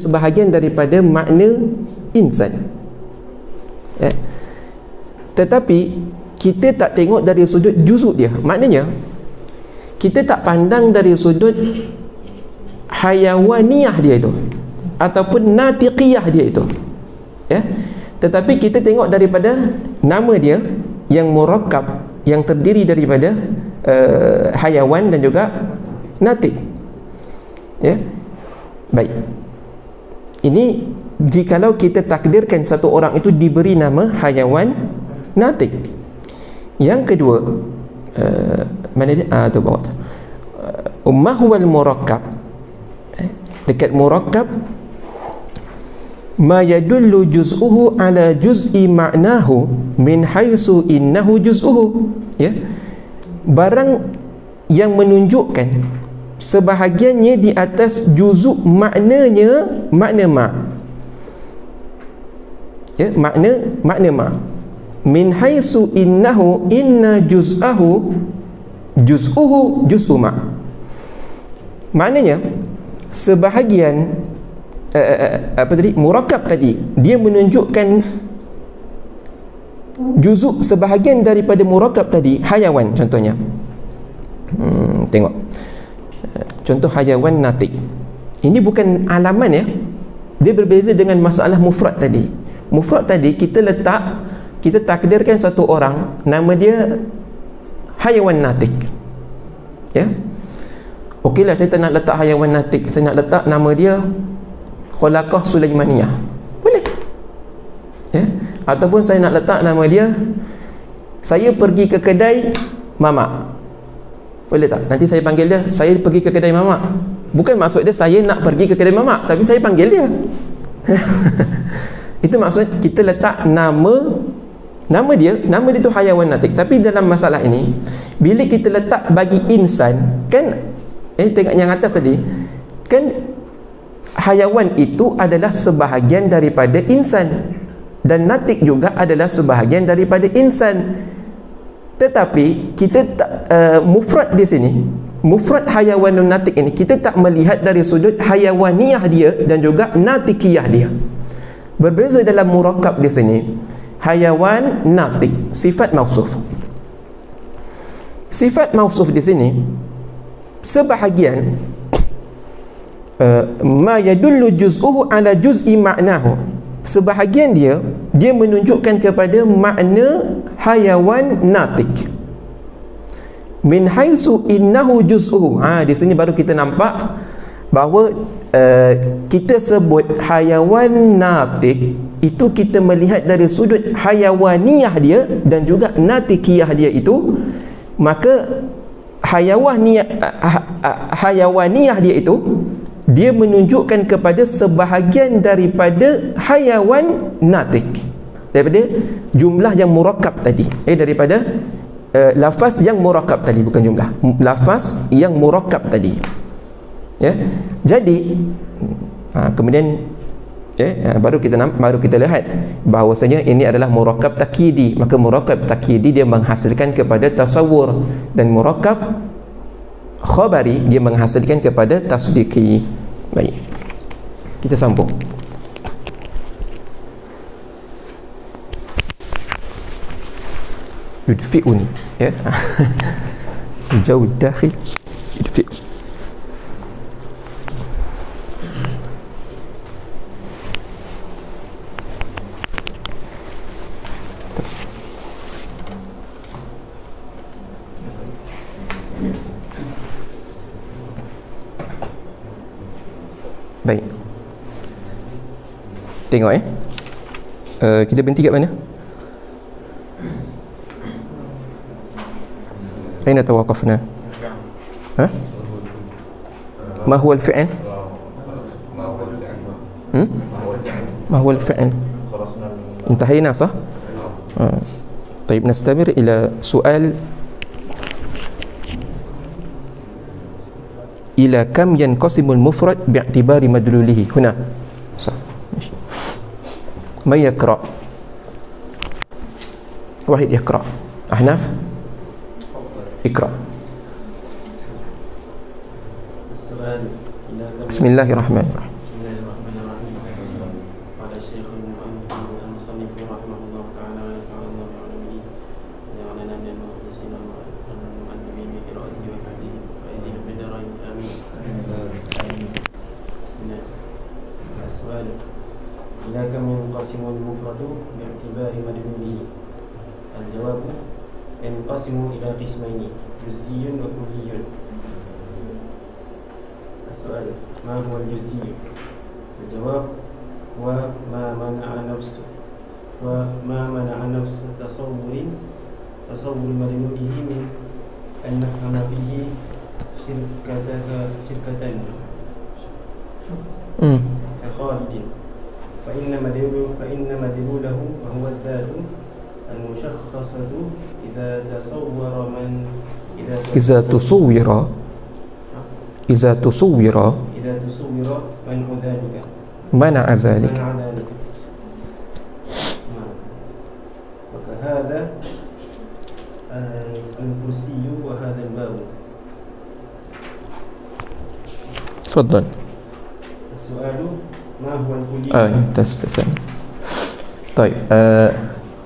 sebahagian daripada makna insan. Tetapi kita tak tengok dari sudut juzuk dia. Maknanya kita tak pandang dari sudut hayawaniyah dia itu ataupun natiqiyah dia itu, tetapi kita tengok daripada nama dia yang murakkab, yang terdiri daripada hayawan dan juga natiq. Baik, ini jikalau kita takdirkan satu orang itu diberi nama hayawan natiq. Yang kedua, mana dia? Tu bawah tu. Ma huwal murakkab. Dekat murakkab, ma yadullu juz'uhu ala juz'i ma'nahu min haitsu innahu juz'uhu. Barang yang menunjukkan sebahagiannya di atas juzuk maknanya, makna ma. Makna ma. Min haitsu innahu inna juz'ahu juz'uhu juz'u ma. Maknanya sebahagian murakkab tadi dia menunjukkan juzuk sebahagian daripada murakkab tadi, hayawan contohnya. Tengok contoh hayawan natiq. Ini bukan alaman, dia berbeza dengan masalah mufrad tadi. Mufrad tadi kita takdirkan satu orang, nama dia hayawan natiq. Okeylah, saya tak nak letak hayawan natiq, saya nak letak nama dia Khulaqah Sulaimaniyah, boleh. Ataupun saya nak letak nama dia saya pergi ke kedai mamak, boleh tak? Nanti saya panggil dia saya pergi ke kedai mamak. Bukan maksud dia saya nak pergi ke kedai mamak, tapi saya panggil dia. Itu maksud kita letak nama dia tu hayawan natiq. Tapi dalam masalah ini, bila kita letak bagi insan, kan tengok yang atas tadi, kan hayawan itu adalah sebahagian daripada insan dan natiq juga adalah sebahagian daripada insan. Tetapi kita tak mufrad di sini, mufrad hayawanun natiq ini kita tak melihat dari sudut hayawaniyah dia dan juga natiqiyah dia. Berbeza dalam murakkab di sini, hayawan natiq sifat mausuf. Sifat mausuf di sini sebahagian ma yadullu juz'uhu ala juz'i ma'nahu, sebahagian dia menunjukkan kepada makna hayawan natiq. Min haitsu innahu juz'uhu. Di sini baru kita nampak bahawa kita sebut hayawan natiq itu kita melihat dari sudut hayawaniyah dia dan juga natiqiyah dia itu. Maka hayawaniyah dia itu dia menunjukkan kepada sebahagian daripada hayawan natiq, daripada jumlah yang murakkab tadi, daripada lafaz yang murakkab tadi, bukan jumlah, lafaz yang murakkab tadi. Jadi kemudian baru kita lihat bahawasanya ini adalah murakkab takyidi. Maka murakkab takyidi dia menghasilkan kepada tasawur, dan murakkab khabari dia menghasilkan kepada tasdiqi. Baik, kita sambung. Yudfi'uni, jauh dakhil yudfi'u. Baik, tengok kita berhenti kat mana? Aina tawaqafna? Ma huwa al-fi'l? Ma huwa al-fi'l? Intahayna, sah? طيب نستمر إلى سؤال إلى كم ينقسم المفرد باعتبار مدلوله هنا. صح، ماشي. من يقرأ؟ واحد يقرأ. أحناف اقرأ. بسم الله الرحمن الرحيم. الشيخ المصنف رحمه الله تعالى ونفعنا الله بعلمه وجعلنا من المخلصين المؤدبين بقراءته وحفظه فائزين في الدارين آمين. بسم الله. السؤال: إلى كم ينقسم المفرد باعتبار مدلوله؟ الجواب: ينقسم إلى قسمين، جزئي وكلي. السؤال: ما هو الجزئي؟ الجواب: وما منع نفس تصور مدلوله من أن نفهم فيه شركة كخالد، فإن مدلوله وهو الذات المشخصة إذا تصور منع ذلك. وكهذا الكرسي وهذا الباب. تفضل. السؤال: ما هو الكلي؟ طيب.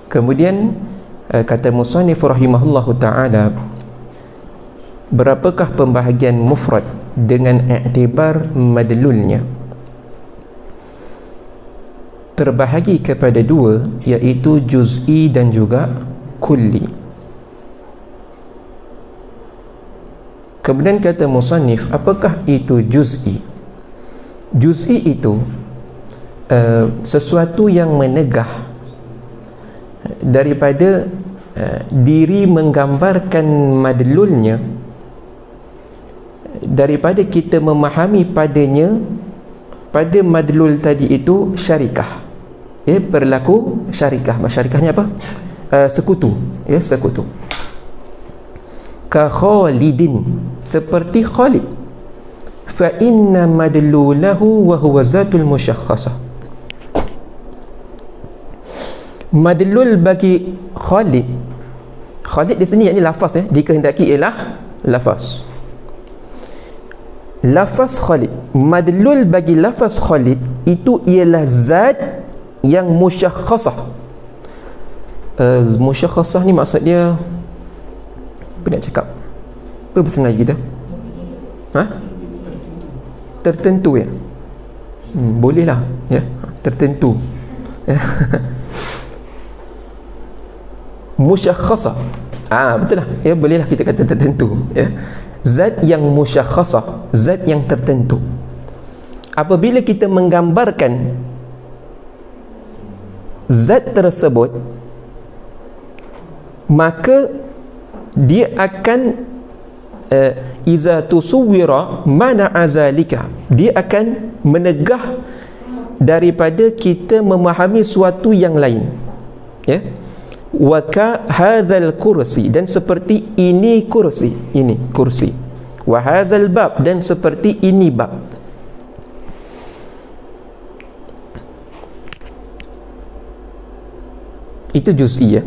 Kemudian kata musannif rahimahullahu ta'ala, berapakah pembahagian mufrad dengan iktibar madlulnya? Terbahagi kepada dua, iaitu juz'i dan juga kulli. Kemudian kata musannif, apakah itu juz'i? Juz'i itu sesuatu yang menegah daripada diri menggambarkan madlulnya, daripada kita memahami padanya, pada madlul tadi itu syarikah, berlaku syarikah. Syarikahnya apa? Sekutu, sekutu. Ka Khalidin, seperti Khalid. Fa inna madlulahu wa huwa zatul musyakhasah. Madlul bagi Khalid di sini, yakni lafaz, dikehendaki ialah lafaz. Lafaz Khalid, madlul bagi lafaz Khalid itu ialah zat yang musyakhasah. Musyakhasah ni maksud dia apa nak cakap? Apa bahasa Melayu kita? Tertentu, ya. Bolehlah, ya. Tertentu. Musyakhasah. Betul lah. Ya, bolehlah kita kata tertentu, ya. Zat yang musyakhasah, zat yang tertentu. Apabila kita menggambarkan zat tersebut, maka dia akan iza tusawwira mana azalika, dia akan menegah daripada kita memahami suatu yang lain, ya. Wa ka hadzal kursi, dan seperti ini kursi, ini kursi. Wa hadzal bab, dan seperti ini bab. Itu juz'i, ya.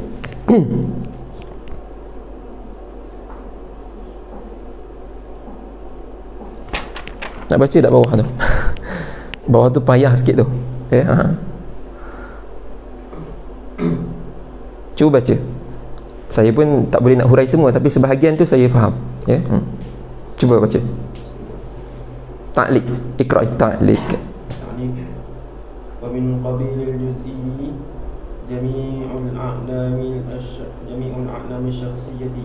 Nak baca tak bawah tu? Bawah tu payah sikit tu, ya. Cuba baca. Saya pun tak boleh nak hurai semua, tapi sebahagian tu saya faham, ya. Cuba baca. Ta'liq, iqra' ta'liq. Wa min qabilil juz'i jami'ul a'lami syakhsiyyati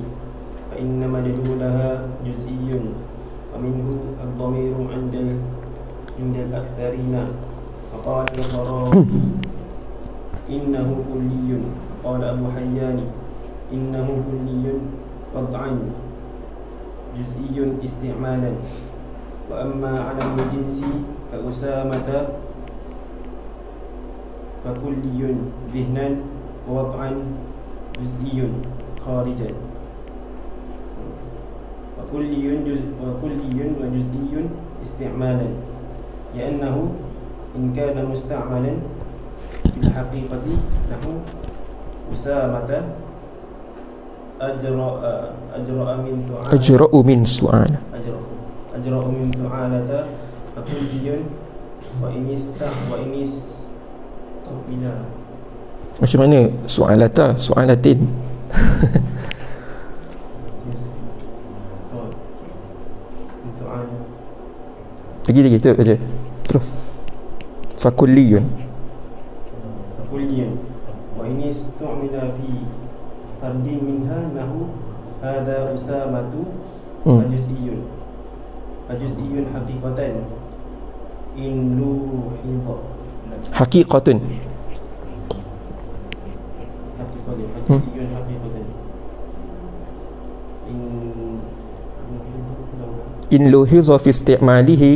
fa inna madlulaha juz'iyyun wa minhu ad-dhamiru 'inda al-aktharina wa qala al-Farabi innahu kulliyun. قال أبو حيان إنه كلي وضعا جزئي استعمالا. وأما على الجنس كأسامة فكلي ذهنا ووضعا جزئي خارجا. وكلي وجزئي استعمالا، لأنه إن كان مستعملا في الحقيقة نحو أسامة أجرأ من سؤالة فكلي وإن Istu'mila. Macam mana su'alata, su'alatin? Untuk ana. Lagi tu baca. Terus. Fakulliyun. Fakulliyun. Wa ini istu'mila fi fardin minha nahu hada usamatu ajuz'iyun. Ajuz'iyun haqiqatan in luhidha. Haqiqatun. Ajuz'iyun haqiqatan in luhiza fi isti'malihi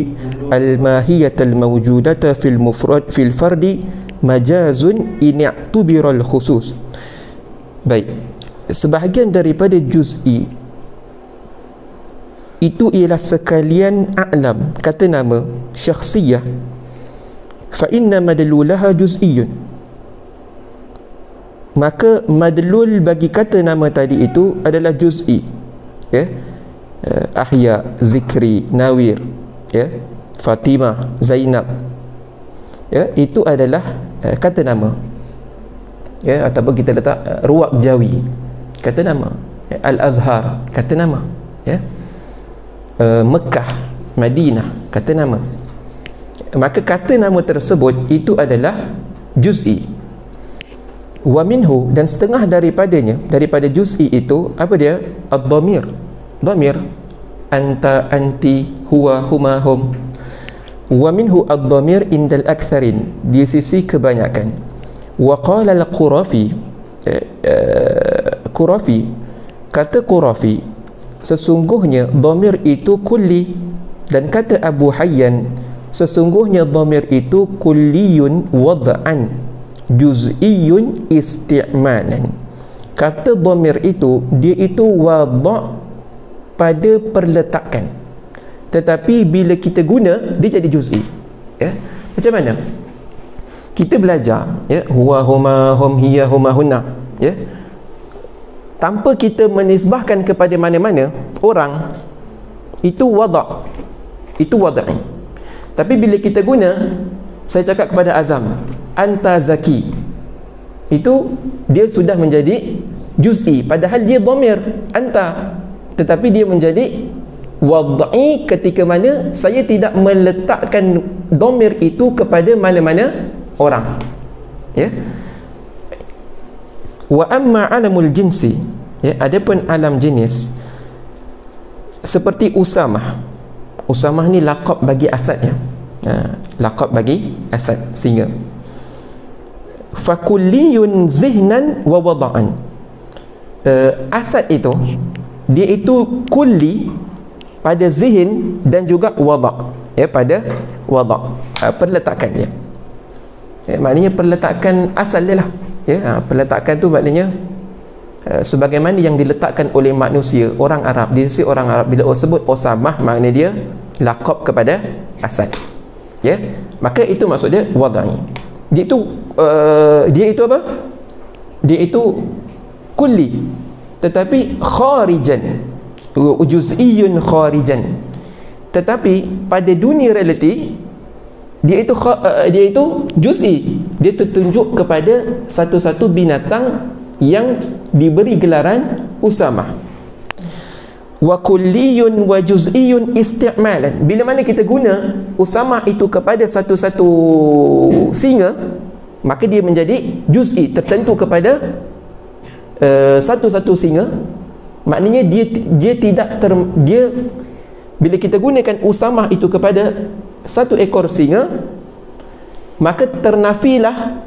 al-mahiyata al-mawjudata fil mufrad fil fardi majazun in i'tubira al-khusus. Baik, sebahagian daripada juz'i itu ialah sekalian a'lam, kata nama syakhsiyah, fa inna madlulaha juz'iyyun, maka madlul bagi kata nama tadi itu adalah juz'i, ya. Ahya, Zikri, Nawir, ya, Fatimah, Zainab, ya, itu adalah kata nama, ya, ataupun kita letak Ruwab Jawi, kata nama, ya, Al-Azhar, kata nama, ya, Mekah, Madinah, kata nama. Maka kata nama tersebut itu adalah juz'i. Wa minhu, dan setengah daripadanya, daripada juz'i itu apa dia? Ad-dhamir. Dhamir, anta, anti, huwa, huma, hum. Wa minhu ad-dhamir indal aktharin, di sisi kebanyakan. Wa qala al-Qurafi, Qurafi, kata Qurafi, sesungguhnya dhamir itu kulli, dan kata Abu Hayyan, sesungguhnya dhamir itu kulliyun wad'an juz'iyyun isti'malan. Kata dhamir itu, dia itu wad' pada perletakan, tetapi bila kita guna dia jadi juz'i, ya. Macam mana kita belajar, ya, huwa, huma, hum, hiya, huma, hunna, ya, tanpa kita menisbahkan kepada mana-mana orang, itu wada', itu wada'i. Tapi bila kita guna, saya cakap kepada Azam, anta zaki, itu dia sudah menjadi juz'i, padahal dia dhamir anta, tetapi dia menjadi wad'i ketika mana saya tidak meletakkan dhamir itu kepada mana-mana orang, ya. Wa amma alamul jinsi, ya, adapun alam jenis seperti Usamah. Usamah ni laqab bagi Asad, ya. Laqab bagi Asad, singa. Fakulliyun zihnan wa wada'an. Asad itu, dia itu kulli pada zihin dan juga wada', ya, pada wada', perletakannya, ya, maknanya perletakan asal dia lah, ya. Perletakan tu maknanya sebagaimana yang diletakkan oleh manusia orang Arab, di sisi orang Arab bila sebut Usamah, maknanya dia laqab kepada Asad, ya. Maka itu maksud dia wada'i. Dia itu apa? Dia itu kulli, tetapi kharijan, juz'iyyun kharijan, tetapi pada dunia realiti dia itu juz'i, dia tertunjuk kepada satu-satu binatang yang diberi gelaran Usamah. Wa kulliyun wa juz'iyyun isti'malan, bila mana kita guna Usamah itu kepada satu-satu singa, maka dia menjadi juz'i, tertentu kepada satu-satu singa. Maknanya dia tidak dia bila kita gunakan Usamah itu kepada satu ekor singa, maka ternafilah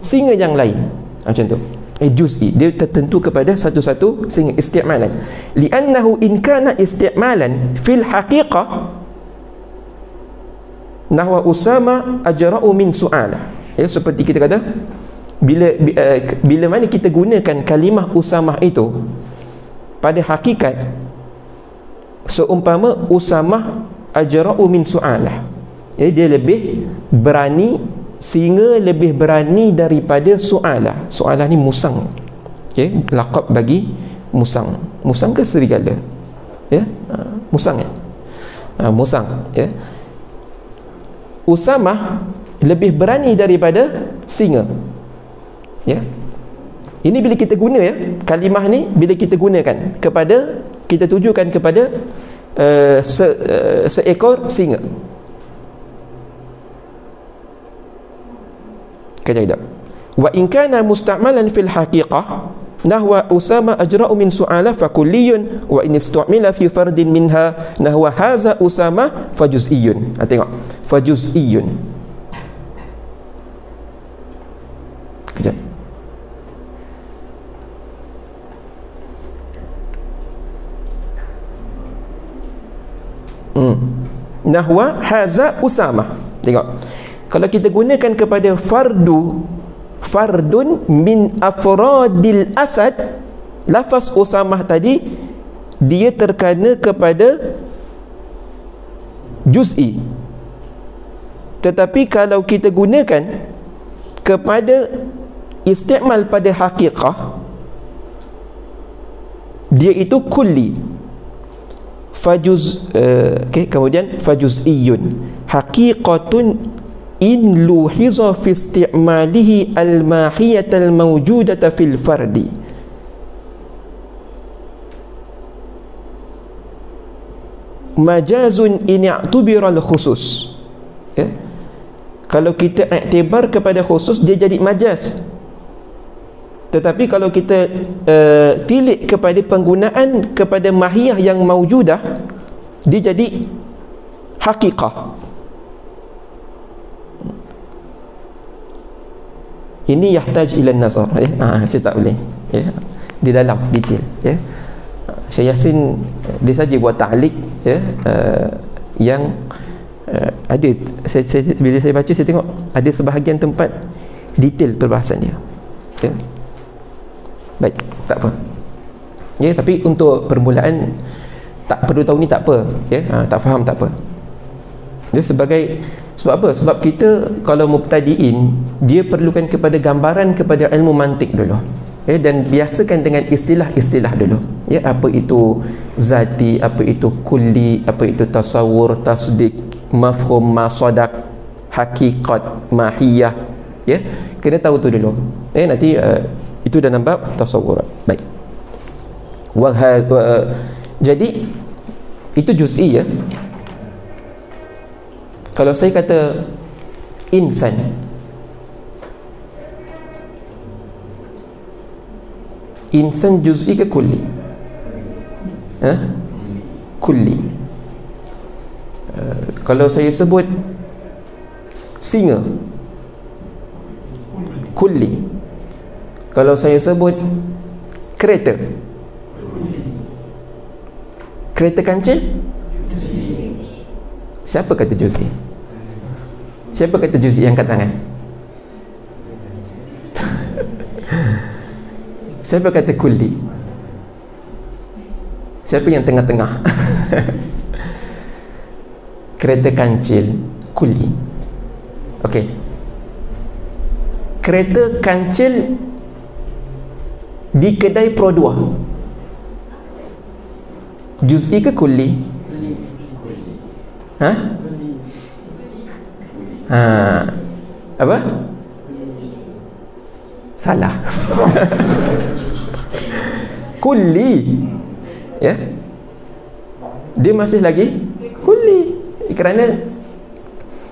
singa yang lain, macam tu. Juz'i, dia tertentu kepada satu-satu singa, isti'malan. Li'annahu in kana isti'malan fil haqiqah nahwa Usama ajra'u min su'alah, ya, seperti kita kata bila mana kita gunakan kalimah Usamah itu pada hakikat, seumpama Usamah ajra'u min su'alah, jadi dia lebih berani, singa lebih berani daripada su'alah. Su'alah ni musang, okay? Laqab bagi musang. Musang ke serigala, ya, musang, ya, musang, ya. Usamah lebih berani daripada singa. Ya. Ini bila kita guna, ya, kalimah ni bila kita gunakan kepada, kita tujukan kepada seekor singa. Kejap. Wa in kana musta'malan fil haqiqah nahwa Usama ajra'u min su'ala fa kulliyun wa in istu'mila fi fardin minha nahwa haza Usama fa juz'iyyun. Tengok, fa juz'iyyun. Kejap. Nahwa haza Usama. Tengok, kalau kita gunakan kepada fardun min afradil asad, lafaz Usamah tadi dia terkena kepada juz'i. Tetapi kalau kita gunakan kepada istimal pada haqiqah, dia itu kulli. Kemudian fajuz'iyyun haqiqatun in luhiza fi isti'malihi al-mahiyata al-mawjudata fil fardi. Majazun in i'tubira al-khusus. Kalau kita iktibar kepada khusus, dia jadi majaz. Tetapi kalau kita tilik kepada penggunaan kepada mahiyah yang mawjudah, dia jadi haqiqah. Ini yahtaj ila nazar, saya tak boleh, ya, di dalam detail, ya. Syekh Yasin dia saja buat ta'liq, ya, yang ada bila saya baca, saya tengok ada sebahagian tempat detail perbahasan dia, ya. Baik, tak apa, ya. Tapi untuk permulaan tak perlu tahu ni, tak apa, ya. Tak faham tak apa, ya. Sebab apa? Sebab kita kalau mubtadi'in, dia perlukan kepada gambaran kepada ilmu mantik dulu, ya, dan biasakan dengan istilah-istilah dulu, ya. Apa itu zati, apa itu kulli, apa itu tasawur, tasdik, mafhum, masadak, hakikat, mahiyah, ya. Kena tahu tu dulu, ya. Nanti itu dalam bab tasawur. Baik. Jadi itu juz'i, ya. Kalau saya kata insan, insan juz'i ke kulli? Kulli. Kalau saya sebut singa, kulli. Kalau saya sebut kereta, kereta kancil, siapa kata juz'i? Siapa kata juz'i? Angkat tangan. Siapa kata kulli? Siapa yang tengah-tengah? Kereta kancil, kulli. Okey. Kereta kancil di kedai Pro 2, juz'i ke kulli? Apa? Salah. Kulli, ya. Dia masih lagi kulli, kerana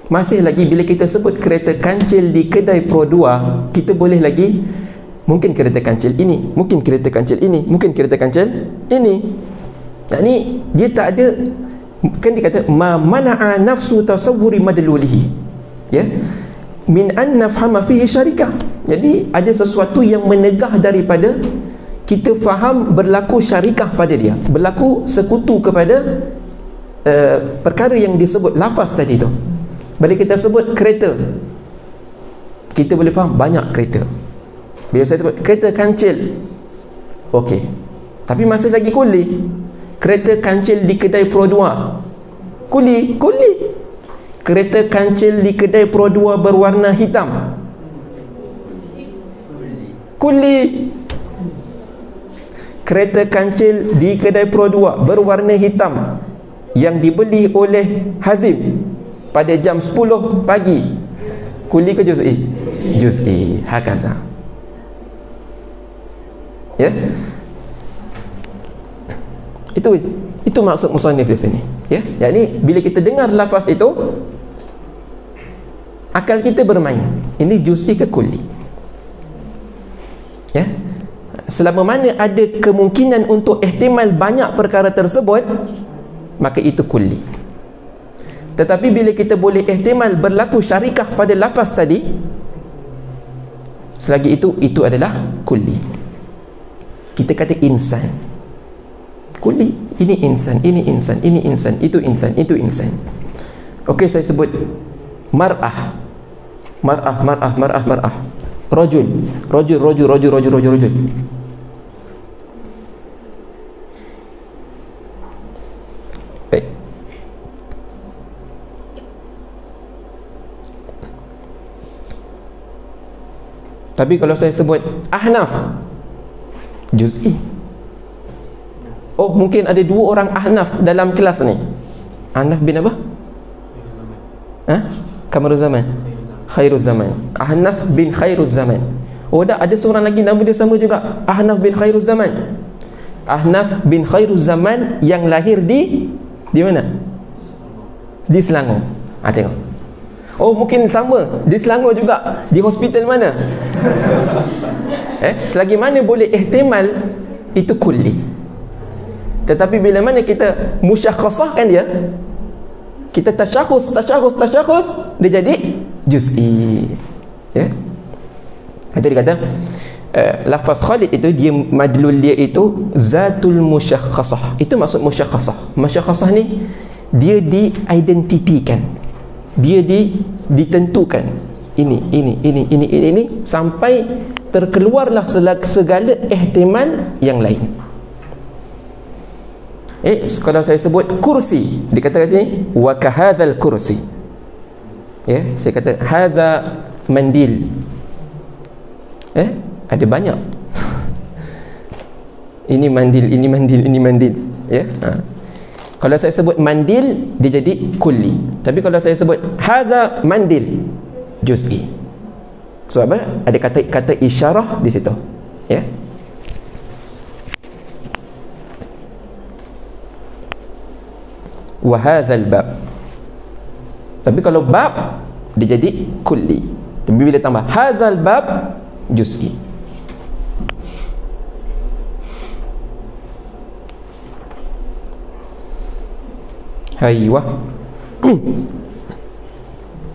masih lagi bila kita sebut kereta kancil di kedai Pro 2, kita boleh lagi mungkin kereta kancil ini, mungkin kereta kancil ini, mungkin kereta kancil ini. Nah, ni dia tak ada, kan dia kata ma mana'a nafsu tasawwuri madlulihi, ya, min an nafhama fihi syarikah. Jadi ada sesuatu yang menegah daripada kita faham berlaku syarikah pada dia, berlaku sekutu kepada perkara yang disebut lafaz tadi tu. Bila kita sebut kereta, kita boleh faham banyak kereta. Bila saya sebut kereta kancil, okey, tapi masih lagi kulli. Kereta kancil di kedai Pro 2, kulli. Kereta kancil di kedai Pro 2 berwarna hitam, kulli. Kereta kancil di kedai Pro 2 berwarna hitam yang dibeli oleh Hazim pada jam 10 pagi, kulli ke juz'i? Juz'i. Hakaza. Ya. Itu maksud musannif di sini. Ya. Jadi bila kita dengar lafaz itu, akal kita bermain. Ini juz'i ke kulli? Ya. Selama mana ada kemungkinan untuk ihtimal banyak perkara tersebut, maka itu kulli. Tetapi bila kita boleh ihtimal berlaku syarikah pada lafaz tadi, selagi itu adalah kulli. Kita kata insan, kulli. Ini insan, ini insan, ini insan, itu insan, itu insan. Okey, saya sebut mar'ah. Rajul. Baik. Tapi kalau saya sebut ahnaf, juz'i. Oh, mungkin ada 2 orang ahnaf dalam kelas ni. Ahnaf bin apa? Kamaruz Zaman. Khairuz Zaman. Ahnaf bin Khairuz Zaman. Oh, ada seorang lagi nama dia sama juga, Ahnaf bin Khairuz Zaman. Ahnaf bin Khairuz Zaman yang lahir di mana? Di Selangor. Tengok. Oh, mungkin sama di Selangor juga. Di hospital mana? Selagi mana boleh ihtimal, itu kulli. Tetapi bila mana kita musyakhasahkan dia, kita tasyakhus, dia jadi juz'i. Ya. Tadi dia kata lafaz Khalid itu, dia madlul dia itu zatul musyakhasah. Itu maksud musyakhasah. Musyakhasah ni dia diidentitikan, dia ditentukan. Ini sampai terkeluarlah segala ihtimal yang lain. Kalau saya sebut kursi, dikatakan ni wa kahadzal kursi. Ya, saya kata haza mandil. Ada banyak. Ini mandil. Ya. Kalau saya sebut mandil, dia jadi kulli. Tapi kalau saya sebut haza mandil, juz'i. Sebab apa? Ada kata isyarah di situ. Ya. Wa hadzal bab. Tapi kalau bab, dia jadi kulli. Tapi bila tambah hadzal bab, juz'i. Haywa.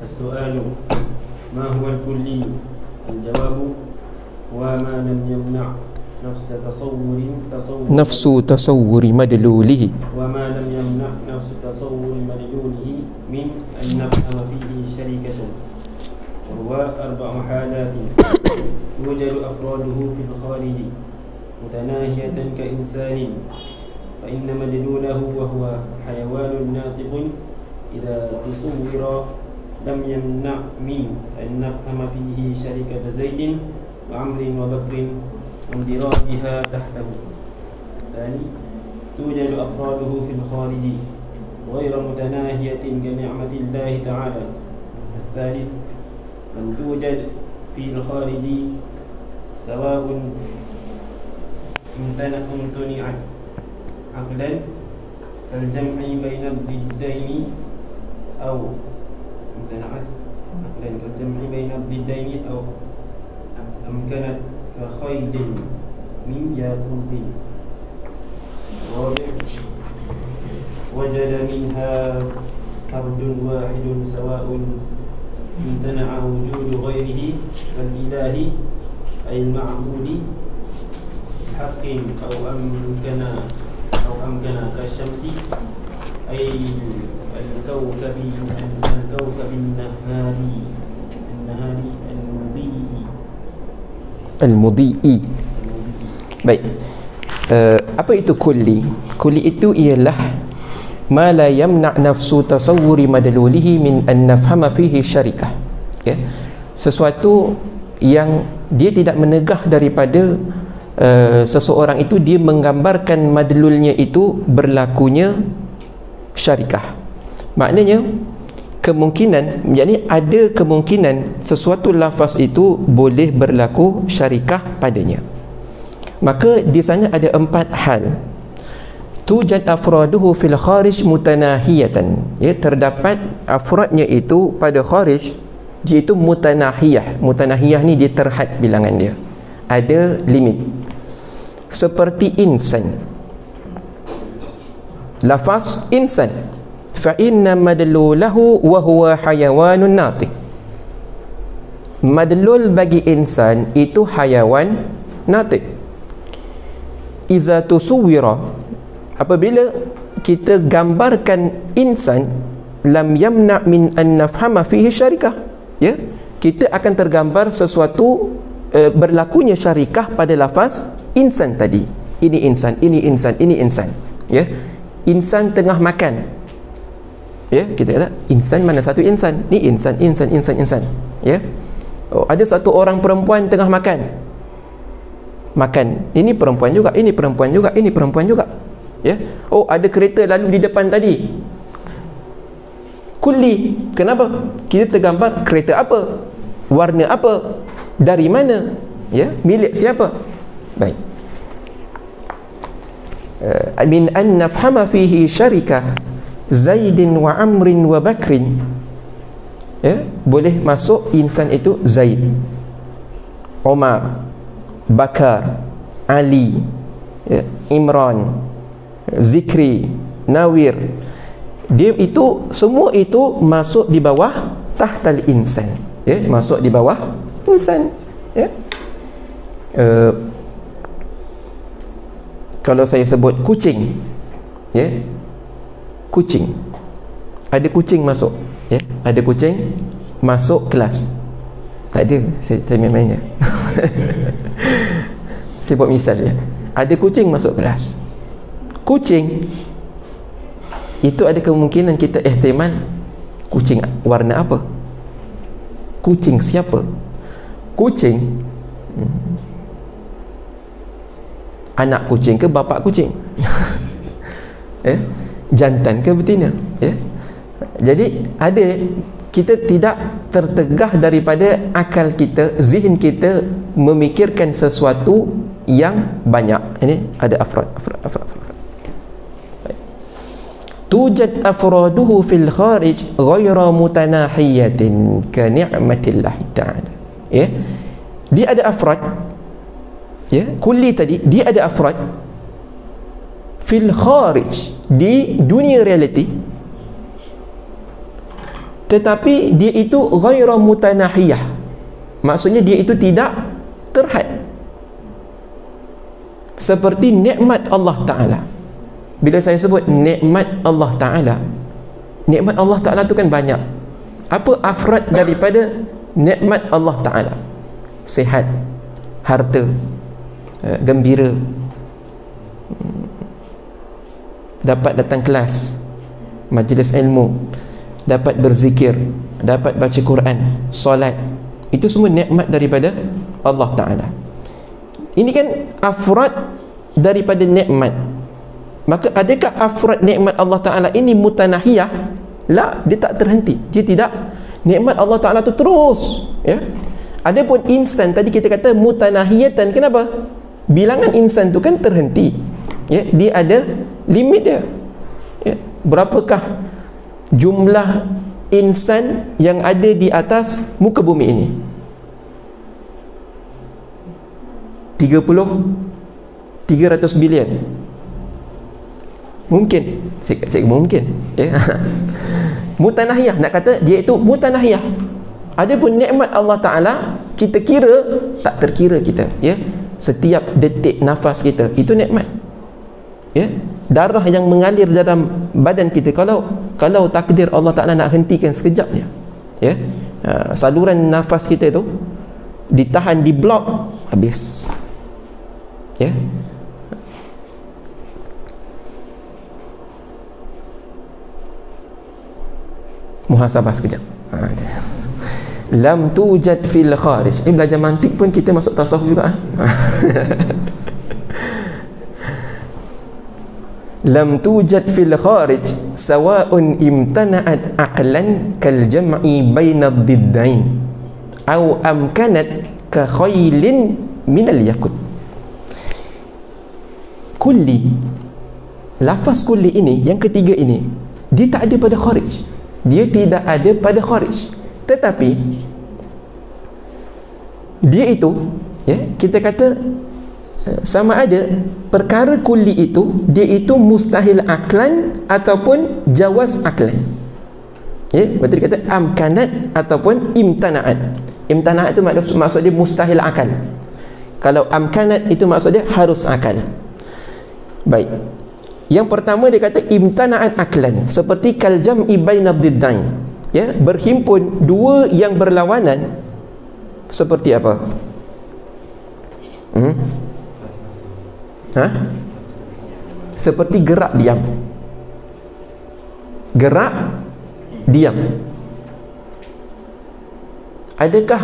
السؤال ما هو الكلي؟ الجواب هو ما لم يمنع نفس تصور مدلوله وما لم يمنع نفس تصور مدلوله من أن نفهم فيه شركة، وهو 4 حالات توجد أفراده في الخارج متناهية كإنسان، فإن مدلوله وهو حيوان ناطق إذا تصور لم يمنع من أن نفهم فيه شركة زيد وعمر وبكر واندراجها تحته. الثاني توجد أفراده في الخارج غير متناهية كنعمة الله تعالى. الثالث أن توجد في الخارج سواء امتنعت عقلا كالجمع بين الضدين أو امتنعت عقلا كالجمع بين الضدين أو أمكنت كخيل من ياقوت. الرابع وجد منها فرد واحد سواء امتنع وجود غيره كالإله أي المعبود حق أو أمكن كالشمس أي الكوكب المضيء. Baik. Apa itu kulli? Kulli itu ialah ma la yamna' nafsu tasawwuri madlulihi min an nafhama fihi syarikah. Ya. Sesuatu yang dia tidak menegah daripada seseorang itu dia menggambarkan madlulnya itu berlakunya syarikah. Maknanya kemungkinan, yakni ada kemungkinan sesuatu lafaz itu boleh berlaku syarikah padanya. Maka di sana ada 4 hal. Tujad afraduhu fil kharij mutanahiyatan, ya, terdapat afradnya itu pada kharij dia itu mutanahiyah. Mutanahiyah ni dia terhad bilangan dia, ada limit. Seperti insan, lafaz insan, fa inna madlulahu wa huwa hayawanun natiq. Madlul bagi insan itu hayawan natiq. Iza tusuwira, apabila kita gambarkan insan, lam yamna min an nafhama fihi syarikah, ya, kita akan tergambar sesuatu berlakunya syarikah pada lafaz insan tadi. Ini insan, ini insan, ini insan, ya. Insan tengah makan, ya, kita kata insan, mana satu insan? Ni insan, insan, insan, insan, ya. Oh, ada satu orang perempuan tengah makan, ini perempuan juga, ini perempuan juga, ini perempuan juga, ya. Oh, ada kereta lalu di depan tadi, kulli. Kenapa? Kita tergambar kereta apa, warna apa, dari mana, ya, milik siapa. Baik. Min an nafhama fihi syarikah Zaidin wa Amrin wa Bakrin, ya, boleh masuk insan itu Zaid, Omar, Bakar, Ali, ya, Imran, Zikri, Nawir. Dia itu semua itu masuk di bawah tahtal insan, ya, masuk di bawah insan, ya. Kalau saya sebut kucing, ya, kucing, ada kucing masuk, ya, ada kucing masuk kelas. Tak ada, saya main-mainnya. Saya buat misal, ya, ada kucing masuk kelas. Kucing itu ada kemungkinan kita ihtimal kucing warna apa, kucing siapa, kucing anak kucing ke bapa kucing, jantan ke betina, ya. Jadi ada, kita tidak tertegah daripada akal kita, zihin kita memikirkan sesuatu yang banyak. Ini ada afrad. Tujad afraduhu fil kharij ghaira mutanahiyatin ka ni'matillah ta'ala, ya. Dia ada afrad, ya, kulli tadi dia ada afrad fil kharij, di dunia realiti, tetapi dia itu ghaira mutanahiyah, maksudnya dia itu tidak terhad. Seperti nikmat Allah Ta'ala. Bila saya sebut nikmat Allah Ta'ala, nikmat Allah Ta'ala tu kan banyak. Apa afrad daripada nikmat Allah Ta'ala? Sihat, harta, gembira, dapat datang kelas majlis ilmu, dapat berzikir, dapat baca Quran, solat. Itu semua nikmat daripada Allah Ta'ala. Ini kan afrad daripada nikmat. Maka adakah afrad nikmat Allah Ta'ala ini mutanahiyah? La, dia tak terhenti, dia tidak. Nikmat Allah Ta'ala tu terus, ya. Adapun insan tadi kita kata mutanahiyatan. Kenapa? Bilangan insan tu kan terhenti, ya, dia ada limit dia, ya. Berapakah jumlah insan yang ada di atas muka bumi ini? 300 bilion mungkin, saya mungkin, ya. Mutanahiyah, nak kata dia itu mutanahiyah. Adapun nikmat Allah Ta'ala kita kira tak terkira kita, ya. Setiap detik nafas kita itu nikmat, ya. Darah yang mengalir dalam badan kita, kalau takdir Allah Ta'ala nak hentikan sekejap je, ya, saluran nafas kita itu ditahan, di blok, habis, ya. Muhasabah sekejap. Lam tujad fil kharij. Belajar mantik pun kita masuk tasawuf juga. Lam tujad fil kharij sawa'un imtana'at aqlan kal jam'i baina ad-diddain aw amkanat ka khaylin minal yakut. Kulli, lafaz kulli ini, yang ketiga ini, dia tak ada pada kharij. Dia tidak ada pada kharij. Tetapi dia itu, ya, kita kata sama ada perkara kulli itu, dia itu mustahil aklan ataupun jawaz aklan. Ya, betul kata amkanat ataupun imtana'at. Imtana'at itu maksud dia mustahil akal. Kalau amkanat itu maksud dia harus akal. Baik. Yang pertama dia kata imtana'at aklan, seperti kal jam'i bainad diddain. Ya, berhimpun dua yang berlawanan. Seperti apa? Seperti gerak diam. Gerak diam. Adakah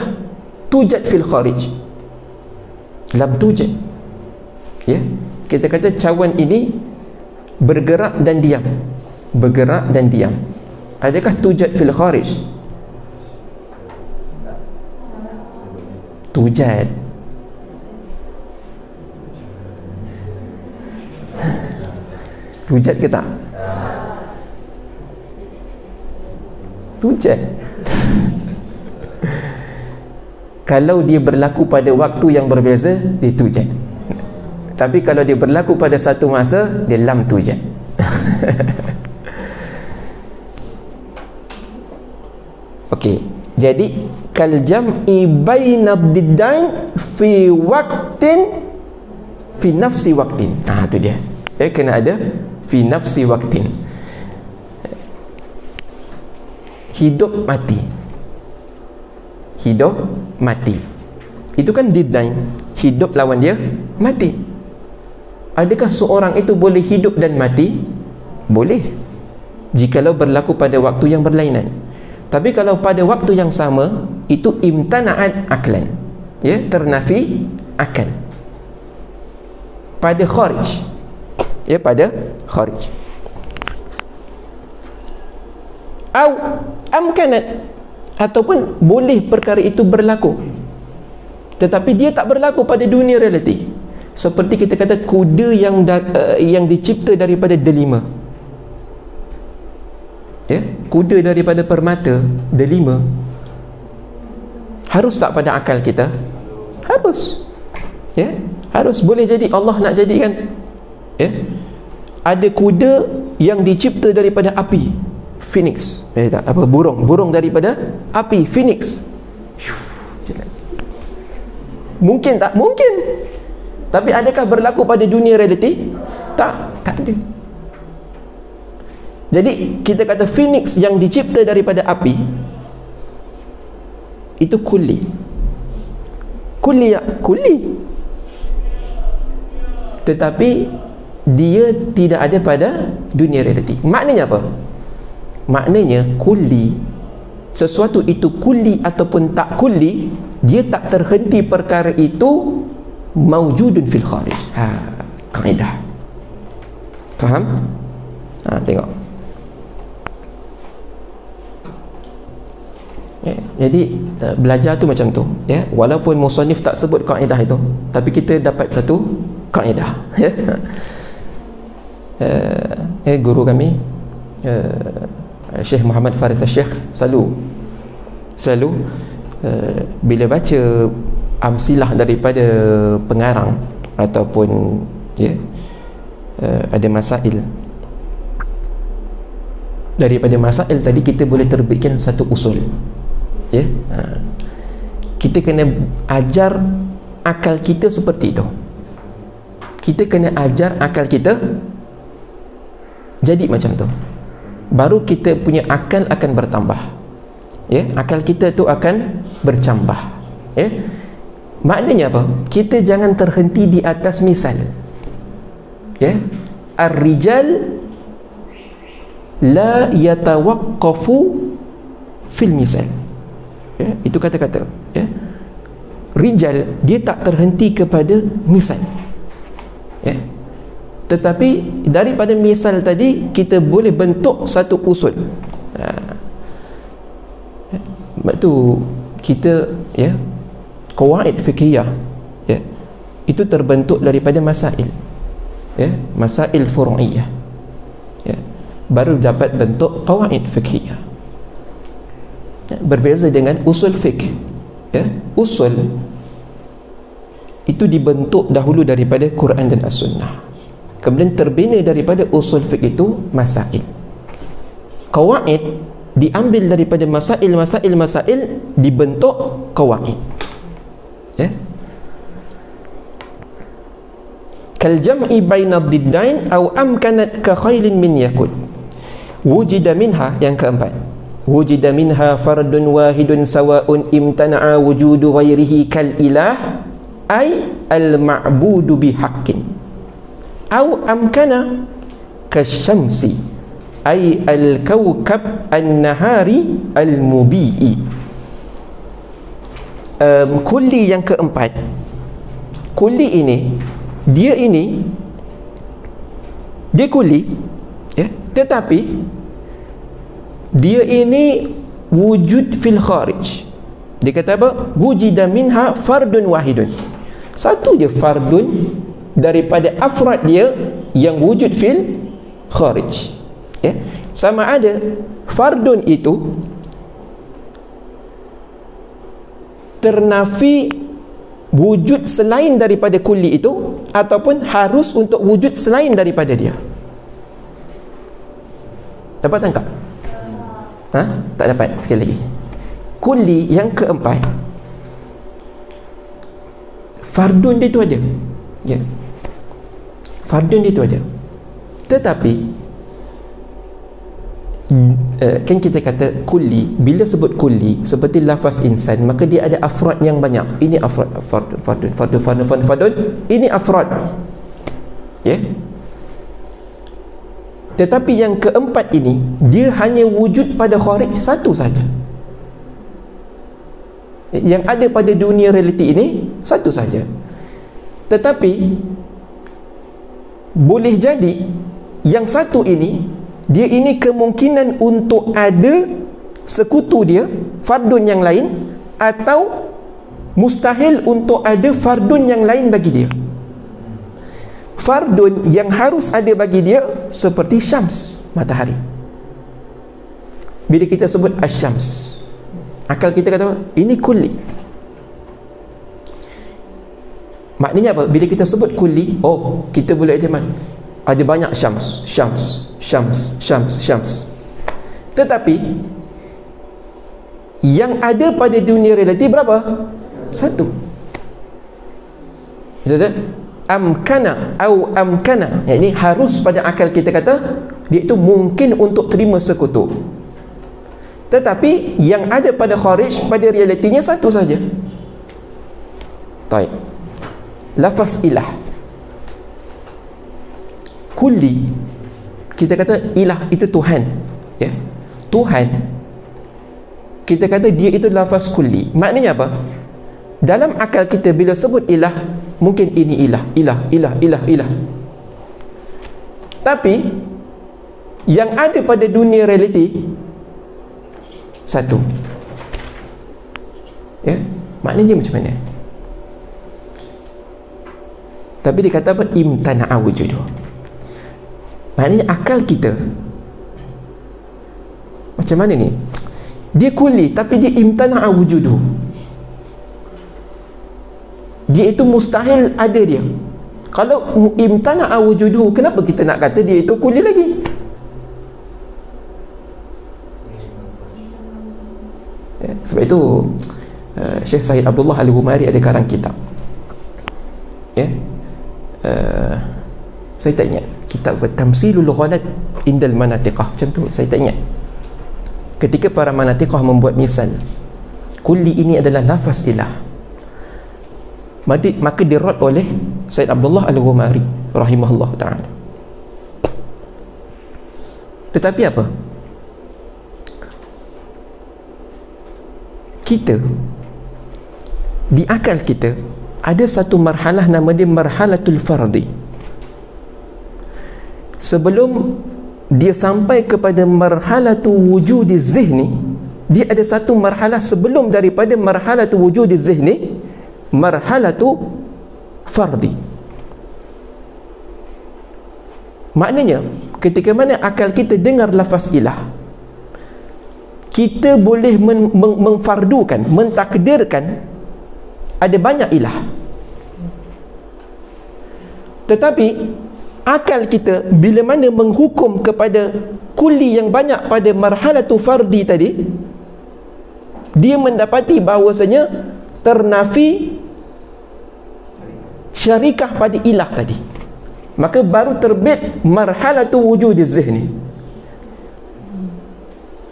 tujad fil kharij? Lam tujad. Ya, kita kata cawan ini bergerak dan diam. Bergerak dan diam. Adakah tujad fil kharij? Tujad. Tujad ke tak? Tujad. Kalau dia berlaku pada waktu yang berbeza, dia tujad. Tapi kalau dia berlaku pada satu masa, dia lam tujad. Okey, jadi kal jam'i bainad diddain fi waqtin fi nafsi waqtin. Tu dia. Kena ada fi nafsi waqtin. Hidup mati. Hidup mati. Itu kan diddain. Hidup lawan dia mati. Adakah seorang itu boleh hidup dan mati? Boleh, jikalau berlaku pada waktu yang berlainan. Tapi kalau pada waktu yang sama, itu imtana'at aklan, ya, ternafi akal. Pada kharij, ya, pada kharij. Au amkanat, ataupun boleh perkara itu berlaku tetapi dia tak berlaku pada dunia realiti. Seperti kita kata kuda yang dicipta daripada delima. Ya, kuda daripada permata, delima. Harus tak pada akal kita? Harus. Ya, harus. Boleh jadi Allah nak jadikan, ya, ada kuda yang dicipta daripada api, phoenix. Burung daripada api, phoenix. Mungkin tak? Mungkin. Tapi adakah berlaku pada dunia realiti? Tak ada. Jadi kita kata phoenix yang dicipta daripada api itu kulli. Kulli. Tetapi dia tidak ada pada dunia realiti. Maknanya apa? Maknanya kulli, sesuatu itu kulli ataupun tak kulli, dia tak terhenti perkara itu maujudun fil kharij. Kaedah. Faham? Tengok. Jadi belajar tu macam tu, ya. Walaupun musannif tak sebut kaedah itu, tapi kita dapat satu kaedah, ya. Guru kami Syekh Muhammad Faris Syekh selalu bila baca amsilah daripada pengarang ataupun, ya, ada masail, daripada masail tadi kita boleh terbitkan satu usul, ya. Kita kena ajar akal kita seperti itu. Kita kena ajar akal kita jadi macam tu, baru kita punya akal akan bertambah, ya. Akal kita tu akan bercambah, ya. Maknanya apa? Kita jangan terhenti di atas misal, ya. Ar-rijal la yatawaqqafu fil misal, ya. Itu kata-kata, ya. Rijal dia tak terhenti kepada misal, ya. Tetapi daripada misal tadi kita boleh bentuk satu usul. Sebab tu kita qawaid fiqhiyah itu terbentuk daripada masail, masail furu'iyah, baru dapat bentuk qawaid fiqhiyah. Berbeza dengan usul fiqh. Usul itu dibentuk dahulu daripada Quran dan As-Sunnah, kemudian terbina daripada usul fiqh itu masail. Qawaid diambil daripada masail dibentuk qawaid. Kal jam'i baina ad-diddain aw amkanat ka khailin min yakut. Wujida minha, yang keempat, wujida minha fardun wahidun sawa'un imtana'a wujudu ghairihi kal ilah ay al-ma'budu bihaqqin aw amkana kasyamsi ay al-kawkab an-nahari al-mubi'i. Kulli yang keempat, kulli ini dia kulli, tetapi dia ini wujud fil kharij. Dia kata apa? Wujida minha fardun wahidun, satu je fardun daripada afrad dia yang wujud fil kharij. Sama ada fardun itu ternafi wujud selain daripada kulli itu, ataupun harus untuk wujud selain daripada dia. Dapat tangkap? Tak dapat. Sekali lagi, kulli yang keempat, fardun dia tu ada, fardun dia tu ada, tetapi kan kita kata kulli, bila sebut kulli seperti lafaz insan, maka dia ada afrad yang banyak. Ini afrad, fardun, ini afrad, tetapi yang keempat ini dia hanya wujud pada kharij satu saja. Yang ada pada dunia realiti ini satu saja. Tetapi boleh jadi yang satu ini, dia ini kemungkinan untuk ada sekutu dia fardun yang lain, atau mustahil untuk ada fardun yang lain bagi dia. Fardun yang harus ada bagi dia seperti syams, matahari. Bila kita sebut asyams, akal kita kata apa? Ini kulli. Maknanya apa? Bila kita sebut kulli, kita boleh aja ada banyak syams. Tetapi yang ada pada dunia realiti berapa? Satu. Amkana atau amkana, ini harus pada akal kita kata dia itu mungkin untuk terima sekutu. Tetapi yang ada pada kharij, pada realitinya satu saja. Baik. Lafaz ilah, kulli, kita kata ilah itu Tuhan, Tuhan, kita kata dia itu lafaz kulli. Maknanya apa? Dalam akal kita bila sebut ilah, mungkin ini ilah. Tapi yang ada pada dunia realiti satu. Maknanya macam mana? Tapi dia kata apa? Imtana'a wujuduh. Maknanya akal kita macam mana ni? Dia kulli tapi dia imtana'a wujuduh. Dia itu mustahil ada dia. Kalau imtana'a wujuduh, kenapa kita nak kata dia itu kulli lagi? Sebab itu Syekh Syahid Abdullah Al-Humari ada karang kitab, saya tak ingat, kitab Tamsilul Ghalat Indal Manatiqah, macam tu, saya tak ingat. Ketika para manatiqah membuat misal kulli ini adalah lafaz ilah, maka dirad oleh Syed Abdullah Al-Humari rahimahullah ta'ala. Tetapi apa? Kita di akal kita ada satu marhalah nama dia marhalatul fardi. sebelum dia sampai kepada marhalatu wujudi zihni, dia ada satu marhalah sebelum daripada marhalatu wujudi zihni, marhalatu fardi. Maknanya ketika mana akal kita dengar lafaz ilah, kita boleh mengfardukan, mentakdirkan ada banyak ilah. Tetapi akal kita bila mana menghukum kepada kuli yang banyak pada marhalatu fardi tadi, dia mendapati bahawasanya ternafi syarikah pada ilah tadi. Maka baru terbit marhalatu wujudi zihni.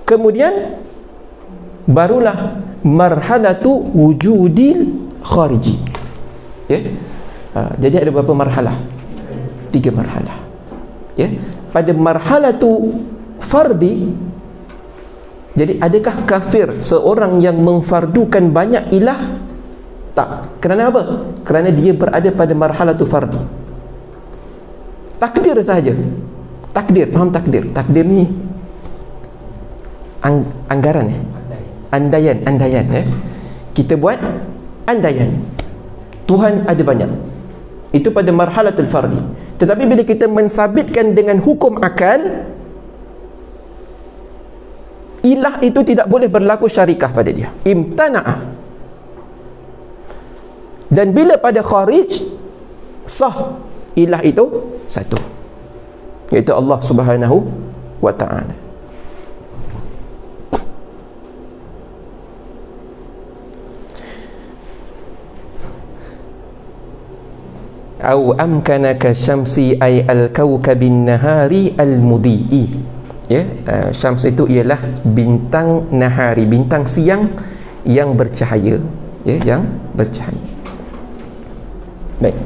Kemudian barulah marhalatu wujudil khariji. Ya. Jadi ada berapa marhalah? 3 marhalah. Ya. Pada marhalatu fardi, jadi adakah kafir seorang yang mengfardukan banyak ilah? Tak. Kerana apa? Kerana dia berada pada marhalatu fardi. Takdir sahaja. Takdir, faham takdir? Takdir ni anggaran andaian kita buat andaian Tuhan ada banyak, itu pada marhalatul fardi. Tetapi bila kita mensabitkan dengan hukum akal, ilah itu tidak boleh berlaku syarikah pada dia, imtana'a. Dan bila pada kharij, sah, ilah itu satu, iaitu Allah Subhanahu wa ta'ala. Au amkanaka syamsi ay al-kawkabin nahari al-mudhi'i. Ya, syams itu ialah bintang nahari, bintang siang yang bercahaya, ya, yang bercahaya. Baik.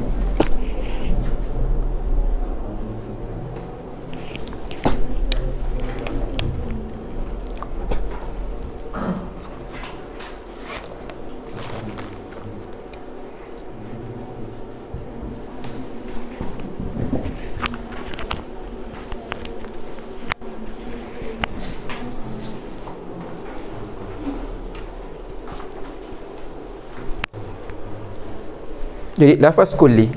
Jadi lafaz kulli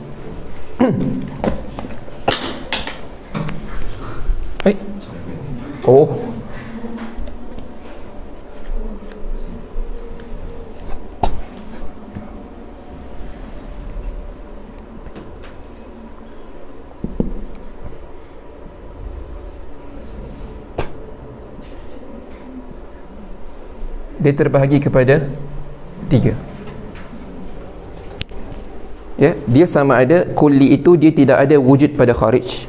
oh dia terbahagi kepada 3. Ya, dia sama ada kulli itu dia tidak ada wujud pada kharij,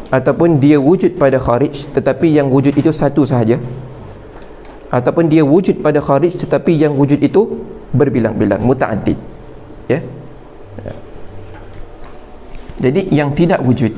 ataupun dia wujud pada kharij tetapi yang wujud itu satu sahaja, ataupun dia wujud pada kharij tetapi yang wujud itu berbilang-bilang, muta'addid. Ya. Jadi yang tidak wujud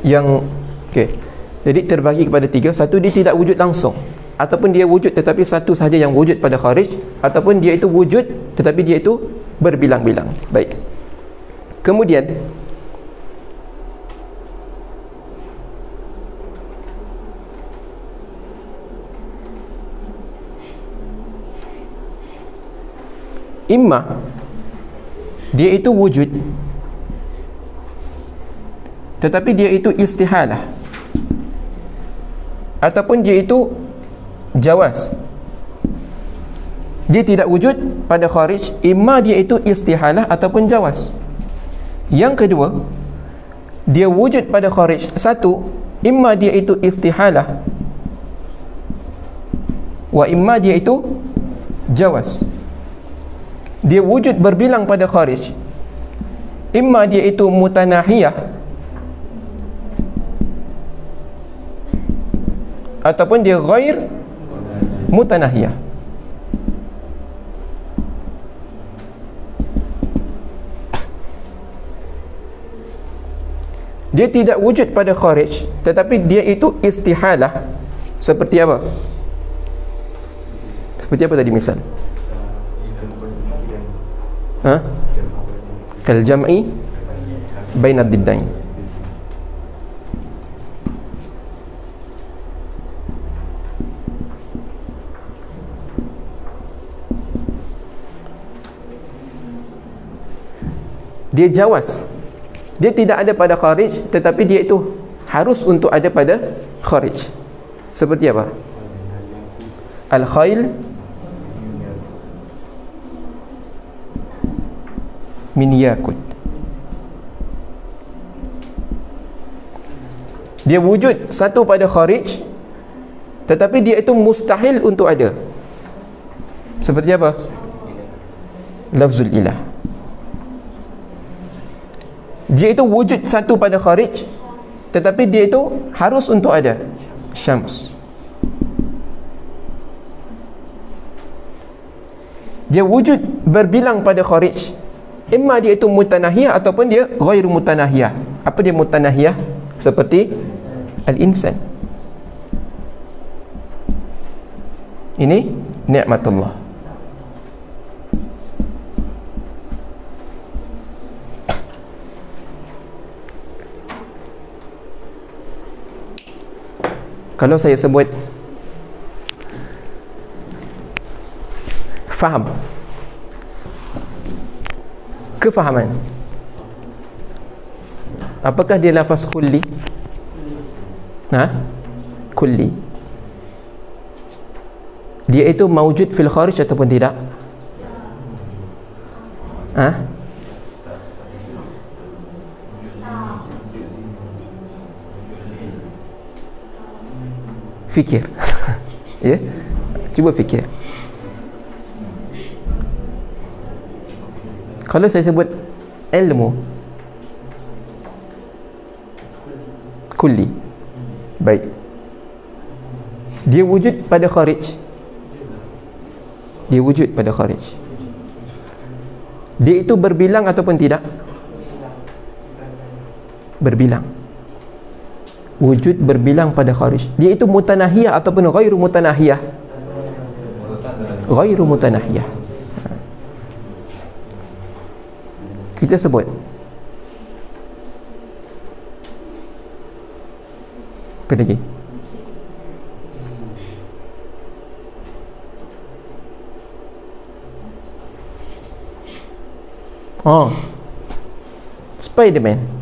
yang okey. Jadi terbagi kepada 3. Satu, dia tidak wujud langsung, ataupun dia wujud tetapi satu sahaja yang wujud pada kharij, ataupun dia itu wujud tetapi dia itu berbilang-bilang. Baik. Kemudian imma dia itu wujud, tetapi dia itu istihalah, ataupun dia itu jawaz. Dia tidak wujud pada kharij, imma dia itu istihalah ataupun jawaz. Yang kedua, dia wujud pada kharij, satu, imma dia itu istihalah, wa imma dia itu jawaz. Dia wujud berbilang pada kharij, imma dia itu mutanahiyah ataupun dia ghair mutanahiyah. Dia tidak wujud pada kharij, tetapi dia itu istihalah. Seperti apa? Seperti apa tadi misal? Kal jam'i baina ad-diddain. Dia jawaz. Dia tidak ada pada kharij, tetapi dia itu harus untuk ada pada kharij. Seperti apa? Al-khayl min yakut. Dia wujud satu pada kharij, tetapi dia itu mustahil untuk ada. Seperti apa? Lafzul ilah. Dia itu wujud satu pada kharij, tetapi dia itu harus untuk ada. Syams. Dia wujud berbilang pada kharij, imma dia itu mutanahiyah ataupun dia ghairu mutanahiyah. Apa dia mutanahiyah? Seperti al-insan. Ini nikmatullah. Kalau saya sebut faham, kefahaman, apakah dia lafaz kulli? Kulli. Dia itu mawjud fil kharij ataupun tidak? Fikir. Ya, cuba fikir. Kalau saya sebut ilmu kulli, baik, dia wujud pada kharij. Dia wujud pada kharij. Dia itu berbilang ataupun tidak? Berbilang. Wujud berbilang pada kharij. Dia itu mutanahiyah ataupun ghairu mutanahiyah? Ghairu mutanahiyah. Kita sebut apa lagi? Spiderman.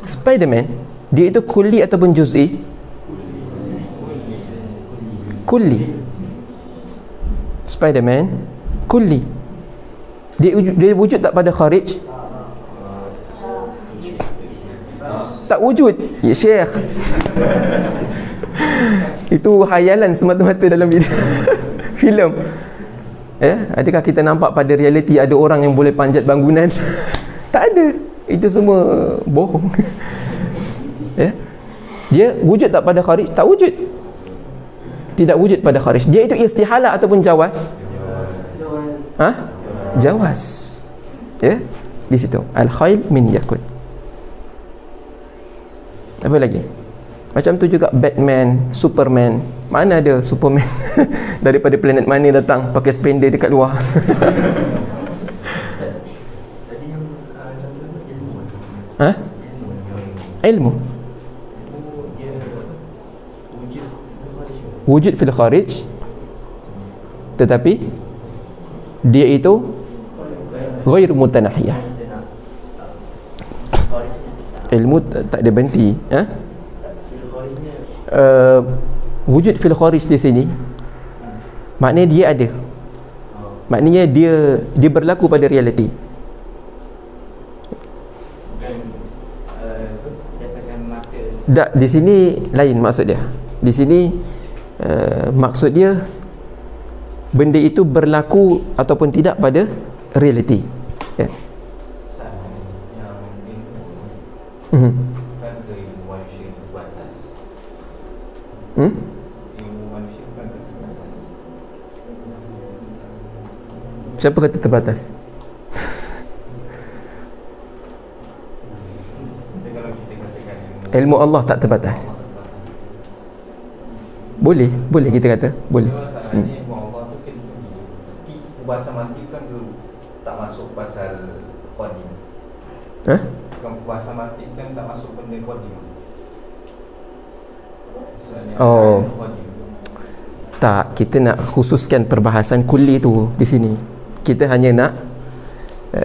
Spiderman, dia itu kulli ataupun juz'i? Kulli. Spiderman kulli. Dia wujud tak pada kharij? Tak wujud. Ya Syekh. Itu khayalan semata-mata dalam filem. Adakah kita nampak pada realiti ada orang yang boleh panjat bangunan? Tak ada. Itu semua bohong. Dia wujud tak pada kharij? Tak wujud. Tidak wujud pada kharij. Dia itu istihalah ataupun jawaz? Jawaz. Di situ. Al-khayl min yakut. Apa lagi? Macam tu juga Batman, Superman. Mana ada Superman daripada planet mana datang pakai spender dekat luar? Ilmu. Wujud fil kharij, tetapi dia itu Ghairu mutanahiyah. Ilmu tak ada berhenti. Wujud fil kharij di sini maknanya dia ada. Maknanya dia berlaku pada realiti. Tak, di sini lain maksud dia. Di sini maksud dia benda itu berlaku ataupun tidak pada realiti. Ya. Siapa kata terbatas? Ilmu Allah tak terbatas. Boleh kita kata, boleh. Bahasa mati kan tak masuk pasal qadim. Bahasa mati kan tak masuk benda qadim. Tak, kita nak khususkan perbahasan kulli tu di sini. Kita hanya nak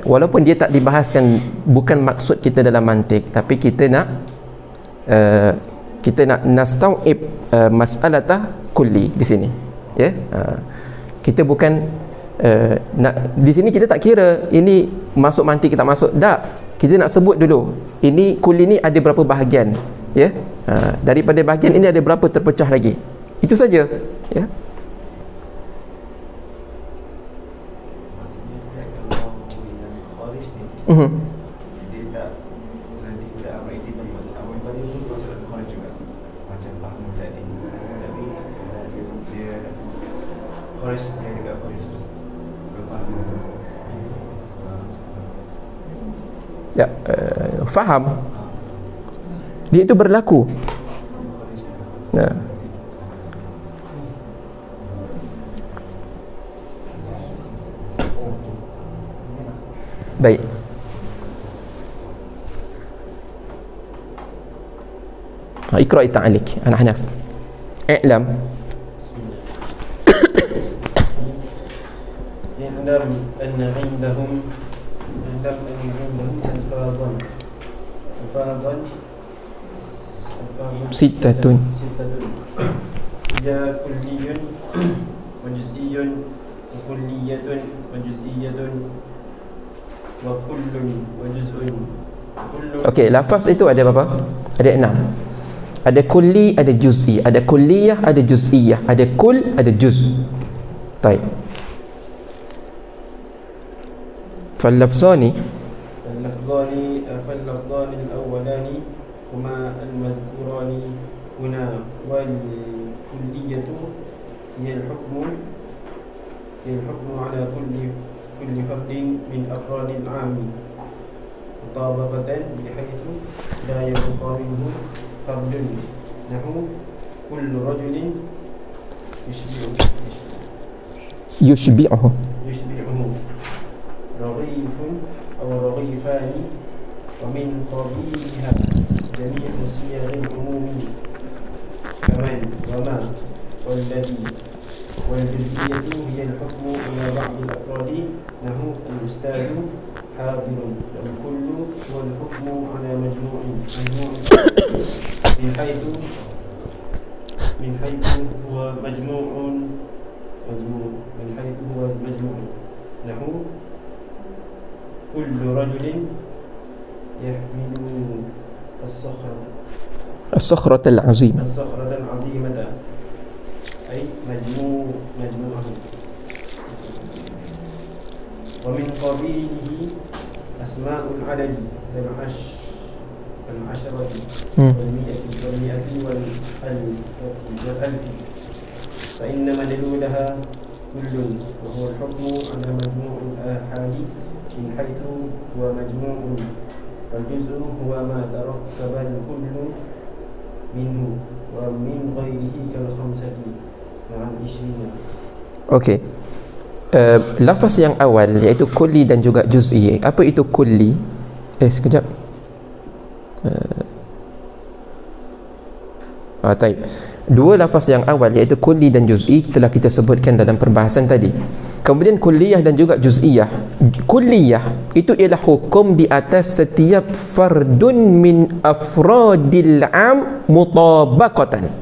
walaupun dia tak dibahaskan, bukan maksud kita dalam mantik, tapi kita nak nastau'ib mas'alata kulli di sini. Ya. Kita bukan di sini kita tak kira ini masuk mantik ke tak masuk. Tak. Kita nak sebut dulu ini kulli ni ada berapa bahagian. Ya. Daripada bahagian ini ada berapa terpecah lagi. Itu saja. Ya. Dia tak nanti tidak apa itu tadi maksud awal tadi pun maksud kharij juga macam faham tadi, tapi dia kharij dia dekat kharij berfaham. Ya, faham. Dia itu berlaku. Nah. Baik. اقرأ تعليق أنا حنف اعلم أن عندهم ألفاظا ستة هي كلي وجزئي وكلية وجزئية وكل وجزء. Okey, lafaz itu ada berapa? Ada 6. Ada kulli, ada juz'i, ada kulliyah, ada juz'iyah, ada kul, ada juz. Baik. فاللفظان الأولان هما المذكوران هنا والكلية هي الحكم على كل فرد من أفراد العام مطابقة بحيث لا يبقى منه فرد نحو كل رجل يشبعه رغيف أو رغيفان ومن قبيلها جميع صيغ العموم كمن وما والذي. والجزئية هي الحكم على بعض الأفراد نحو الأستاذ حاضر، والكل هو الحكم على مجموع من حيث هو مجموع نحو كل رجل يحمل الصخرة العظيمة أي مجموعه. ومن قبيله أسماء العدد العشرة والمئة والألف، فإن مدلولها كل، وهو الحكم على مجموع الآحاد من حيث هو مجموع، والجزء هو ما تركب الكل منه ومن غيره كالخمسة مع 20. Okey. Lafaz yang awal iaitu kulli dan juga juz'i. Apa itu kulli? Sekejap. Taib. Dua lafaz yang awal iaitu kulli dan juz'i telah kita sebutkan dalam perbahasan tadi. Kemudian kulliyah dan juga juz'iyah. Kulliyah itu ialah hukum di atas setiap fardun min afradil am mutabaqatan.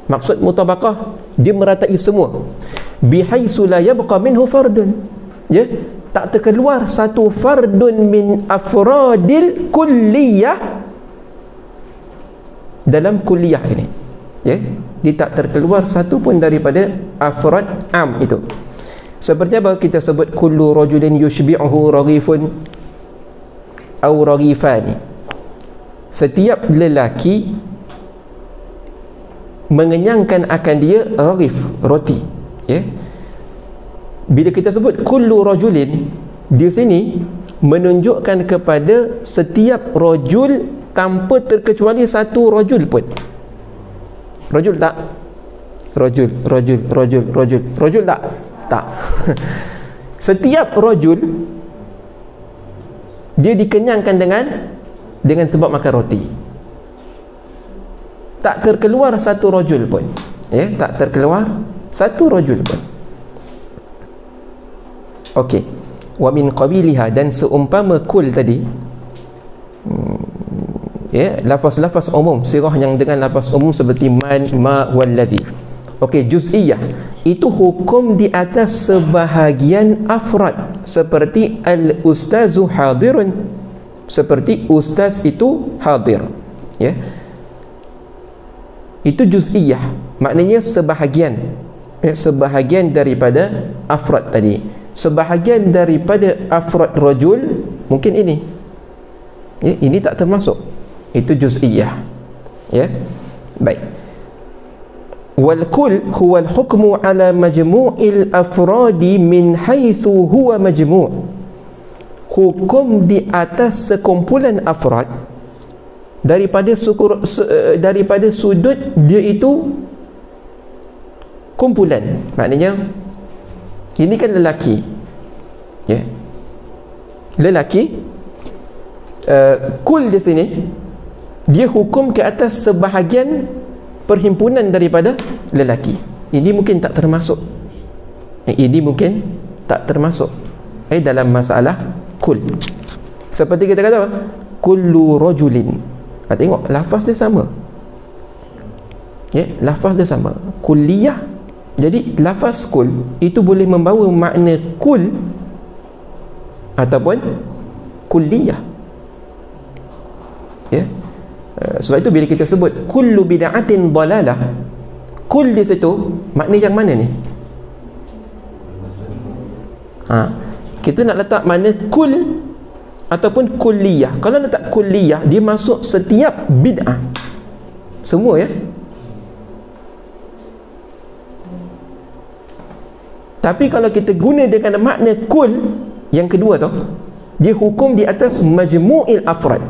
Maksud mutabaqah, dia meratai semua. Bihaisu la yabqa minhu fardun. Ya, tak terkeluar satu fardun min afradil kulliyah dalam kulliyah ini. Ya, dia tak terkeluar satu pun daripada afrad am itu. Seperti apa kita sebut kullu rajulin yushbi'uhu raghifun aw raghifani. Setiap lelaki mengenyangkan akan dia raghif, roti. Ya. Bila kita sebut kullu rajulin di sini menunjukkan kepada setiap rajul tanpa terkecuali satu rajul pun. Rajul tak? Rajul tak? Tak. Setiap rajul dia dikenyangkan dengan sebab makan roti. Tak terkeluar satu rajul pun. Ya, tak terkeluar satu rajul pun. Okey. Wa min qabiliha, dan seumpama kul tadi, ya, lafaz-lafaz umum, sirah yang dengan lafaz umum seperti man, ma, walladhi. Okey, juz'iyah itu hukum di atas sebahagian afrad, seperti al-ustazu hadirun, seperti ustaz itu hadir. Ya, itu juz'iyah, maknanya sebahagian, ya, sebahagian daripada afrad tadi. Sebahagian daripada afrad rajul mungkin ini, ya, ini tak termasuk, itu juz'iyah. Ya, baik. Wal kull huwa al-hukmu ala majmu'il afradi min haitsu huwa majmu'. Hukum di atas sekumpulan afrad daripada sudut dia itu kumpulan. Maknanya ini kan lelaki, ya, lelaki. Kul di sini dia hukum ke atas sebahagian perhimpunan daripada lelaki. Ini mungkin tak termasuk. Ini mungkin tak termasuk dalam masalah kul. Seperti kita kata apa? Kullu rajulin. Tengok lafaz dia sama. Ya, lafaz dia sama. Kulliyah. Jadi lafaz kul itu boleh membawa makna kul ataupun kulliyah. Ya. Sebab itu bila kita sebut kullu bid'atin dalalah, kul di situ makna yang mana ni? Kita nak letak makna kul ataupun kulliyah. Kalau letak kulliyah, dia masuk setiap bid'ah, semua, ya. Tapi kalau kita guna dengan makna kul yang kedua tu, dia hukum di atas majmu'il afrad.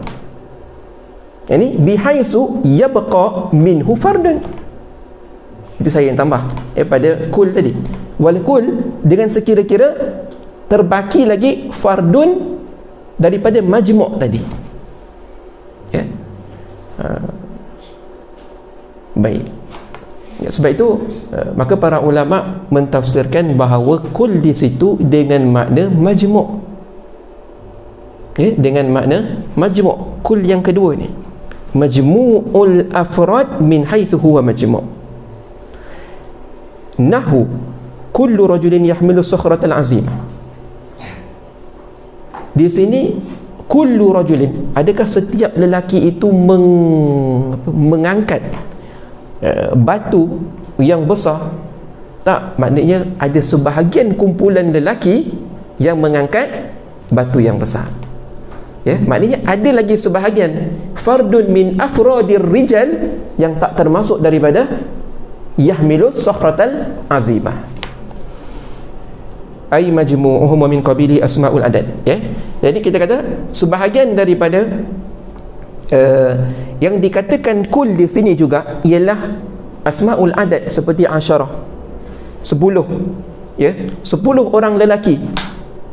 Ini bihaisu yabqa minhu fardun. Itu saya yang tambah pada kul tadi. Wal kul dengan sekira-kira terbaki lagi fardun daripada majmu' tadi. Ya. Baik. Ya, sebab itu maka para ulama mentafsirkan bahawa kul di situ dengan makna majmu'. Ya, dengan makna majmu'. Kul yang kedua ni, majmu'ul afrad min haitsu huwa majmu'. Nahu kullu rajulin yahmilu sakhratal azimah. Di sini kullu rajulin, adakah setiap lelaki itu mengangkat batu yang besar? Tak, maknanya ada sebahagian kumpulan lelaki yang mengangkat batu yang besar. Ya, maknanya ada lagi sebahagian fardun min afradir rijal yang tak termasuk daripada yahmilus sakhratal azimah. Ai majmu'uhum wa min qabili asma'ul adad. Ya, jadi kita kata sebahagian daripada yang dikatakan kul di sini juga ialah asma'ul adad, seperti asyarah, 10. Ya, 10 orang lelaki,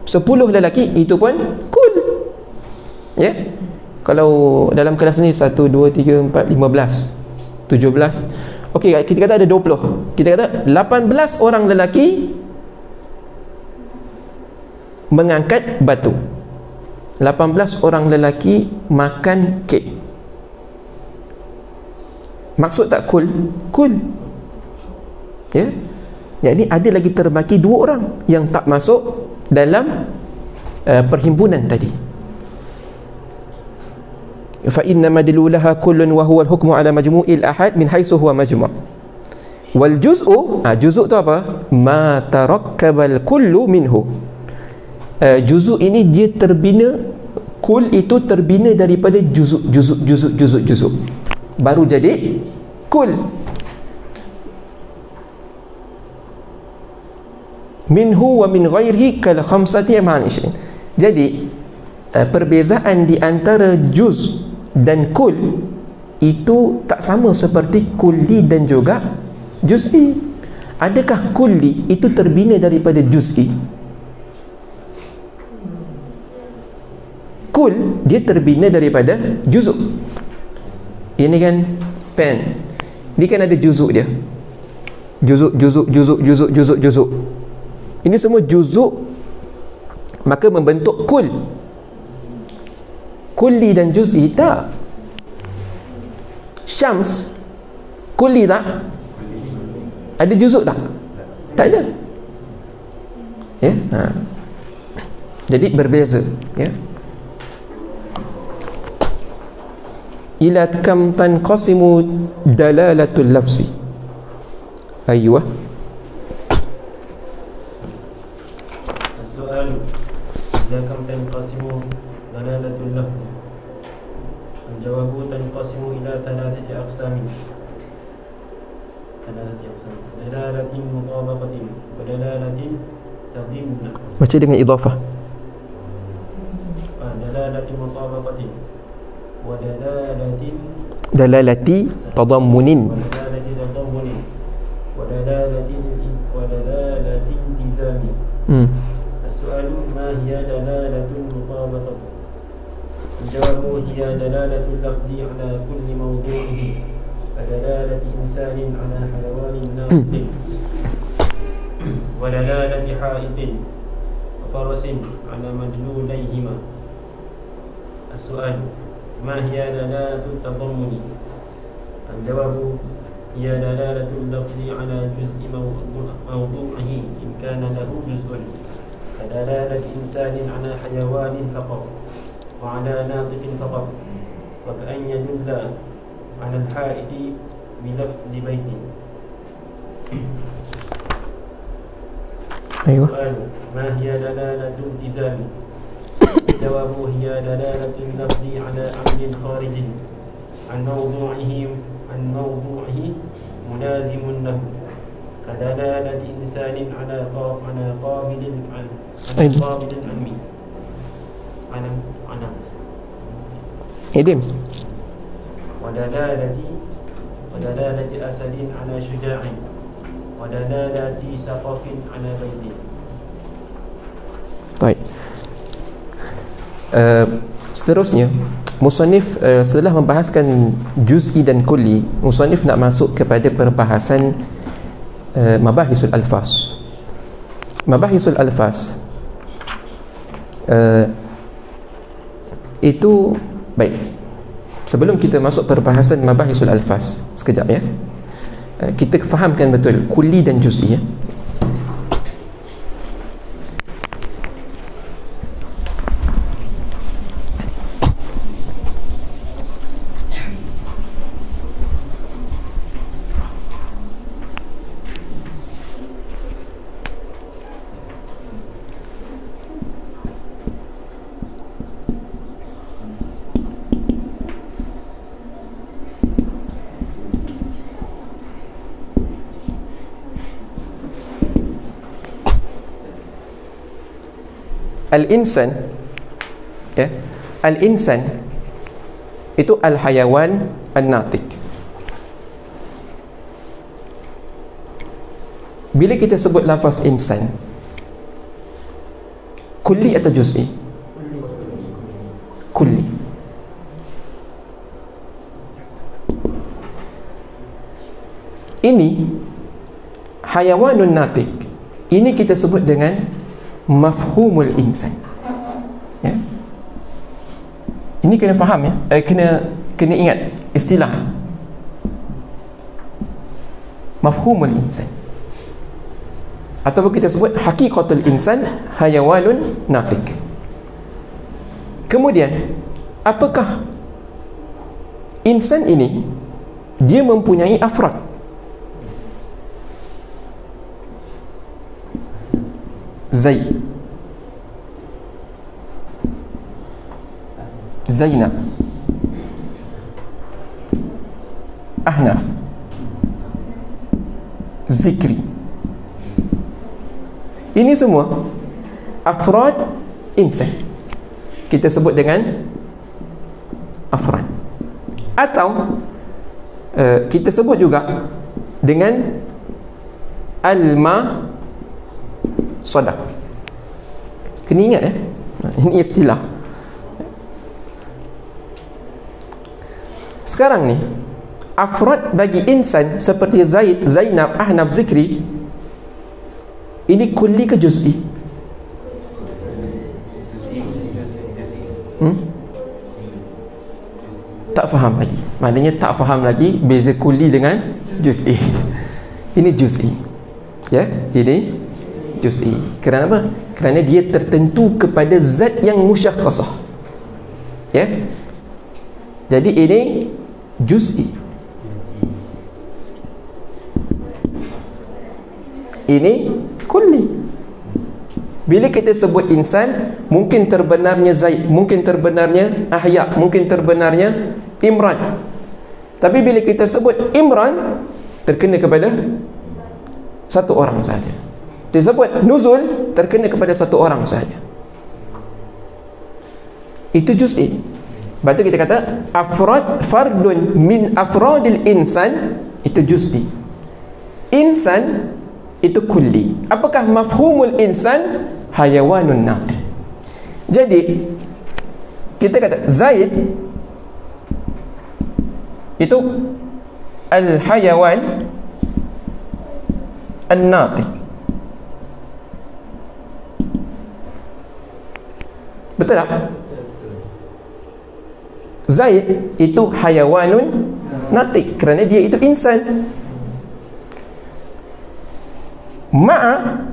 10 lelaki itu pun kul. Ya, kalau dalam kelas ni 1, 2, 3, 4, 15, 17. Okey, kita kata ada 20. Kita kata 18 orang lelaki mengangkat batu. 18 orang lelaki makan kek. Maksud tak kul? Kul. Ya. Jadi ada lagi terbaki 2 orang yang tak masuk dalam perhimpunan tadi. Fa inna madlulaha kullun wa huwa al-hukmu ala majmu'il ahad min haitsu huwa majmu'. Wal juz'u, juz'u tu apa? Ma tarakkabal kullu minhu. Juz'u ini dia terbina, kul itu terbina daripada juz'u. Baru jadi kul. Minhu wa min ghairihi kal khamsati ma'an 20. Jadi perbezaan di antara juz dan kul itu tak sama seperti kulli dan juga juz'i. Adakah kulli itu terbina daripada juz'i? Kul dia terbina daripada juzuk. Ini kan pen, ini kan ada juzuk dia, juzuk. Ini semua juzuk, maka membentuk kul. Kulli dan juz'i tak. Syams kulli tak? Ada juzuk tak? Tak ada. Ya. Jadi berbeza, ya. Ila kam tanqasimu dalalatul lafzi. Aywa. السؤال إذا كم تنقسم دلالة اللفظ؟ الجواب تنقسم إلى 3 أقسام. دلالة مطابقة ودلالة تضمن. Baca dengan idhafah. دلالة مطابقة ودلالة dalalati tadammunin. ودلالة تضمن ودلالة التزام. السؤال ما هي دلالة المطابقة؟ الجواب هي دلالة اللفظ على كل موضوعه كدلالة إنسان على حيوان ناطق ودلالة حائط وفرس على مدلوليهما. السؤال ما هي دلالة التضمن؟ الجواب هي دلالة اللفظ على جزء موضوعه إن كان له جزء كدلالة إنسان على حيوان فقط وعلى ناطق فقط، وكأن يدل على الحائط بلفظ بيت. أيوة. السؤال ما هي دلالة التزام؟ الجواب هي دلالة اللفظ على أمر خارج عن موضوعه ملازم له كدلالة إنسان على قابل العلم Edim. ودلالة أسد على شجاع ودلالة سقف على بيت. Baik. Seterusnya musannif setelah membahaskan juz'i dan kulli, musannif nak masuk kepada perbahasan mabahisul alfaz. Mabahisul alfaz itu baik. Sebelum kita masuk perbahasan mabahisul alfaz, sekejap ya. Kita fahamkan betul kulli dan juz'i ya. Al-insan, ya, al-insan itu al-hayawan an-natiq. Bila kita sebut lafaz insan, kulli atau juz'i? Kulli. Ini hayawanun natiq, ini kita sebut dengan mafhumul insan. Ya. Ini kena faham ya. Kena ingat istilah mafhumul insan, ataupun kita sebut haqiqatul insan hayawanun natiq. Kemudian, apakah insan ini dia mempunyai afrad? Zaid, Zainab, Ahnaf, Zikri. Ini semua afrad insan, kita sebut dengan afrad. Atau kita sebut juga dengan alma sadaq. Kena ingat ya, ini istilah. Sekarang ni afrad bagi insan seperti Zaid, Zainab, Ahnaf, Zikri, ini kulli ke juz'i? Tak faham lagi. Maknanya tak faham lagi beza kulli dengan juz'i. Ini juz'i. Ya, ini juz'i. Kerana apa? Kerana dia tertentu kepada zat yang musyakhasah. Ya. Jadi ini juz'i. Ini kulli. Bila kita sebut insan, mungkin terbenarnya Zaid, mungkin terbenarnya Ahya, mungkin terbenarnya Imran. Tapi bila kita sebut Imran, terkena kepada satu orang sahaja. Disebut nuzul, terkena kepada satu orang sahaja. Itu juz'i. Sebab tu kita kata afrad, fardun min afradil insan, itu juz'i. Insan itu kulli. Apakah mafhumul insan? Hayawanun natiq. Jadi kita kata Zaid itu al-hayawan an-natiq. Betul tak? Zaid itu hayawanun natiq kerana dia itu insan. Ma'a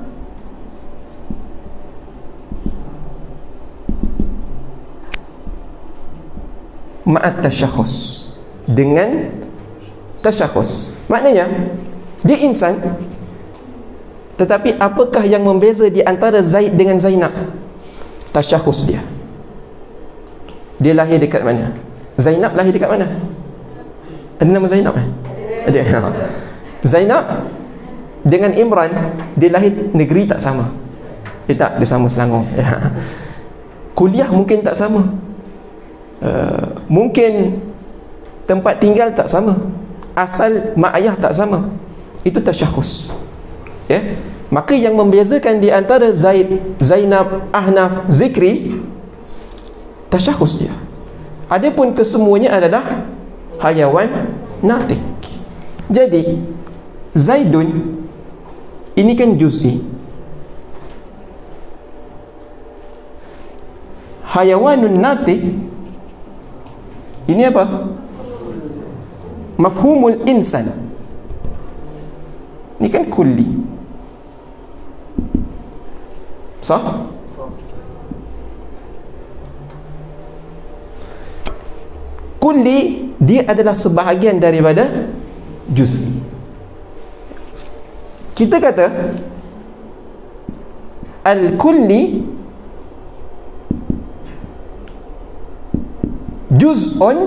ma'at tasyakhus, dengan tasyakhus. Maknanya dia insan, tetapi apakah yang membeza di antara Zaid dengan Zainab? Tasyakhus dia. Dia lahir dekat mana? Zainab lahir dekat mana? Ada nama Zainab Ada. Zainab dengan Imran, dia lahir negeri tak sama. Tak, dia sama Selangor. Kuliah mungkin tak sama. Mungkin tempat tinggal tak sama, asal mak ayah tak sama. Itu tasyakhus. Ya. Maka yang membezakan di antara Zaid, Zainab, Ahnaf, Zikri, tasyakhus dia. Adapun kesemuanya adalah hayawan natiq. Jadi Zaidun ini kan juz'i. Hayawanun natiq ini apa? Mafhumul insan. Ini kan kulli. Sah? Kulli dia adalah sebahagian daripada juz'i. Kita kata al-kulli juz'un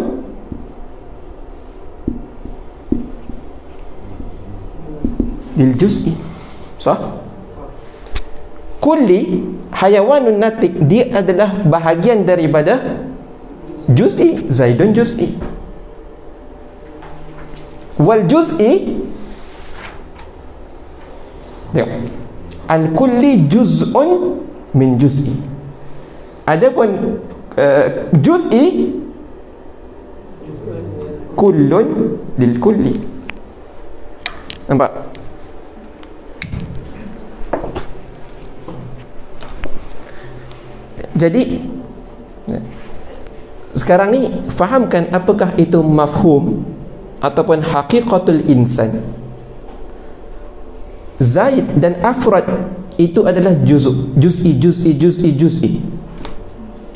lil juz'i. Sah? Kulli hayawanun natiq, dia adalah bahagian daripada juz'i. Zaidun juz'i. Wal juz'i, al-kulli juz'un min juz'i. Adapun juz'i, kullun lil kulli. Nampak? Jadi sekarang ni fahamkan apakah itu mafhum ataupun haqiqatul insan. Zaid dan afrad itu adalah juz'i.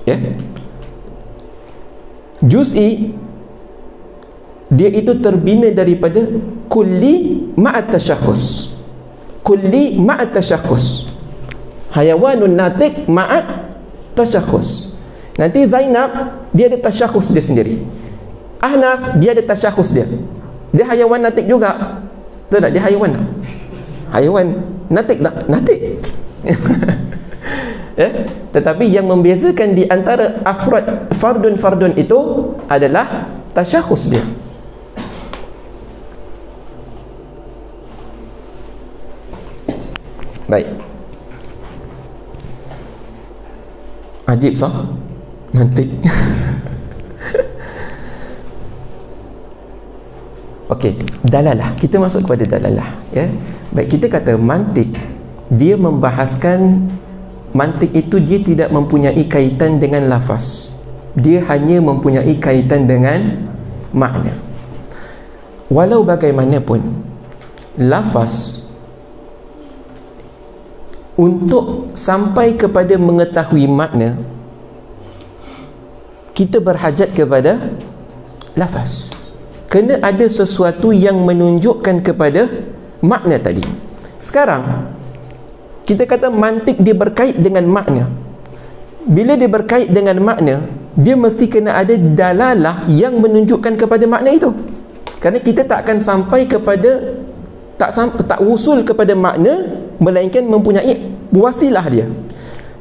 Ya. Juz'i dia itu terbina daripada kulli ma'at tasyakhus. Kulli ma'at tasyakhus. Hayawanun natiq ma'at tasyakhus. Nanti Zainab dia ada tasyakhus dia sendiri. Ahnaf dia ada tasyakhus dia. Dia hayawan natiq juga. Betul tak? Dia hayawan tak? Hayawan natiq tak? Natiq. Tetapi yang membezakan di antara afrad fardun itu adalah tasyakhus dia. Baik. Ajib sah? Mantik. Okey, dalalah. Kita masuk kepada dalalah, ya. Baik, kita kata mantik dia membahaskan mantik itu dia tidak mempunyai kaitan dengan lafaz. Dia hanya mempunyai kaitan dengan makna. Walau bagaimanapun lafaz untuk sampai kepada mengetahui makna kita berhajat kepada lafaz. Kena ada sesuatu yang menunjukkan kepada makna tadi. Sekarang kita kata mantik dia berkait dengan makna. Bila dia berkait dengan makna, dia mesti kena ada dalalah yang menunjukkan kepada makna itu. Kerana kita tak akan sampai kepada tak usul kepada makna, melainkan mempunyai wasilah dia.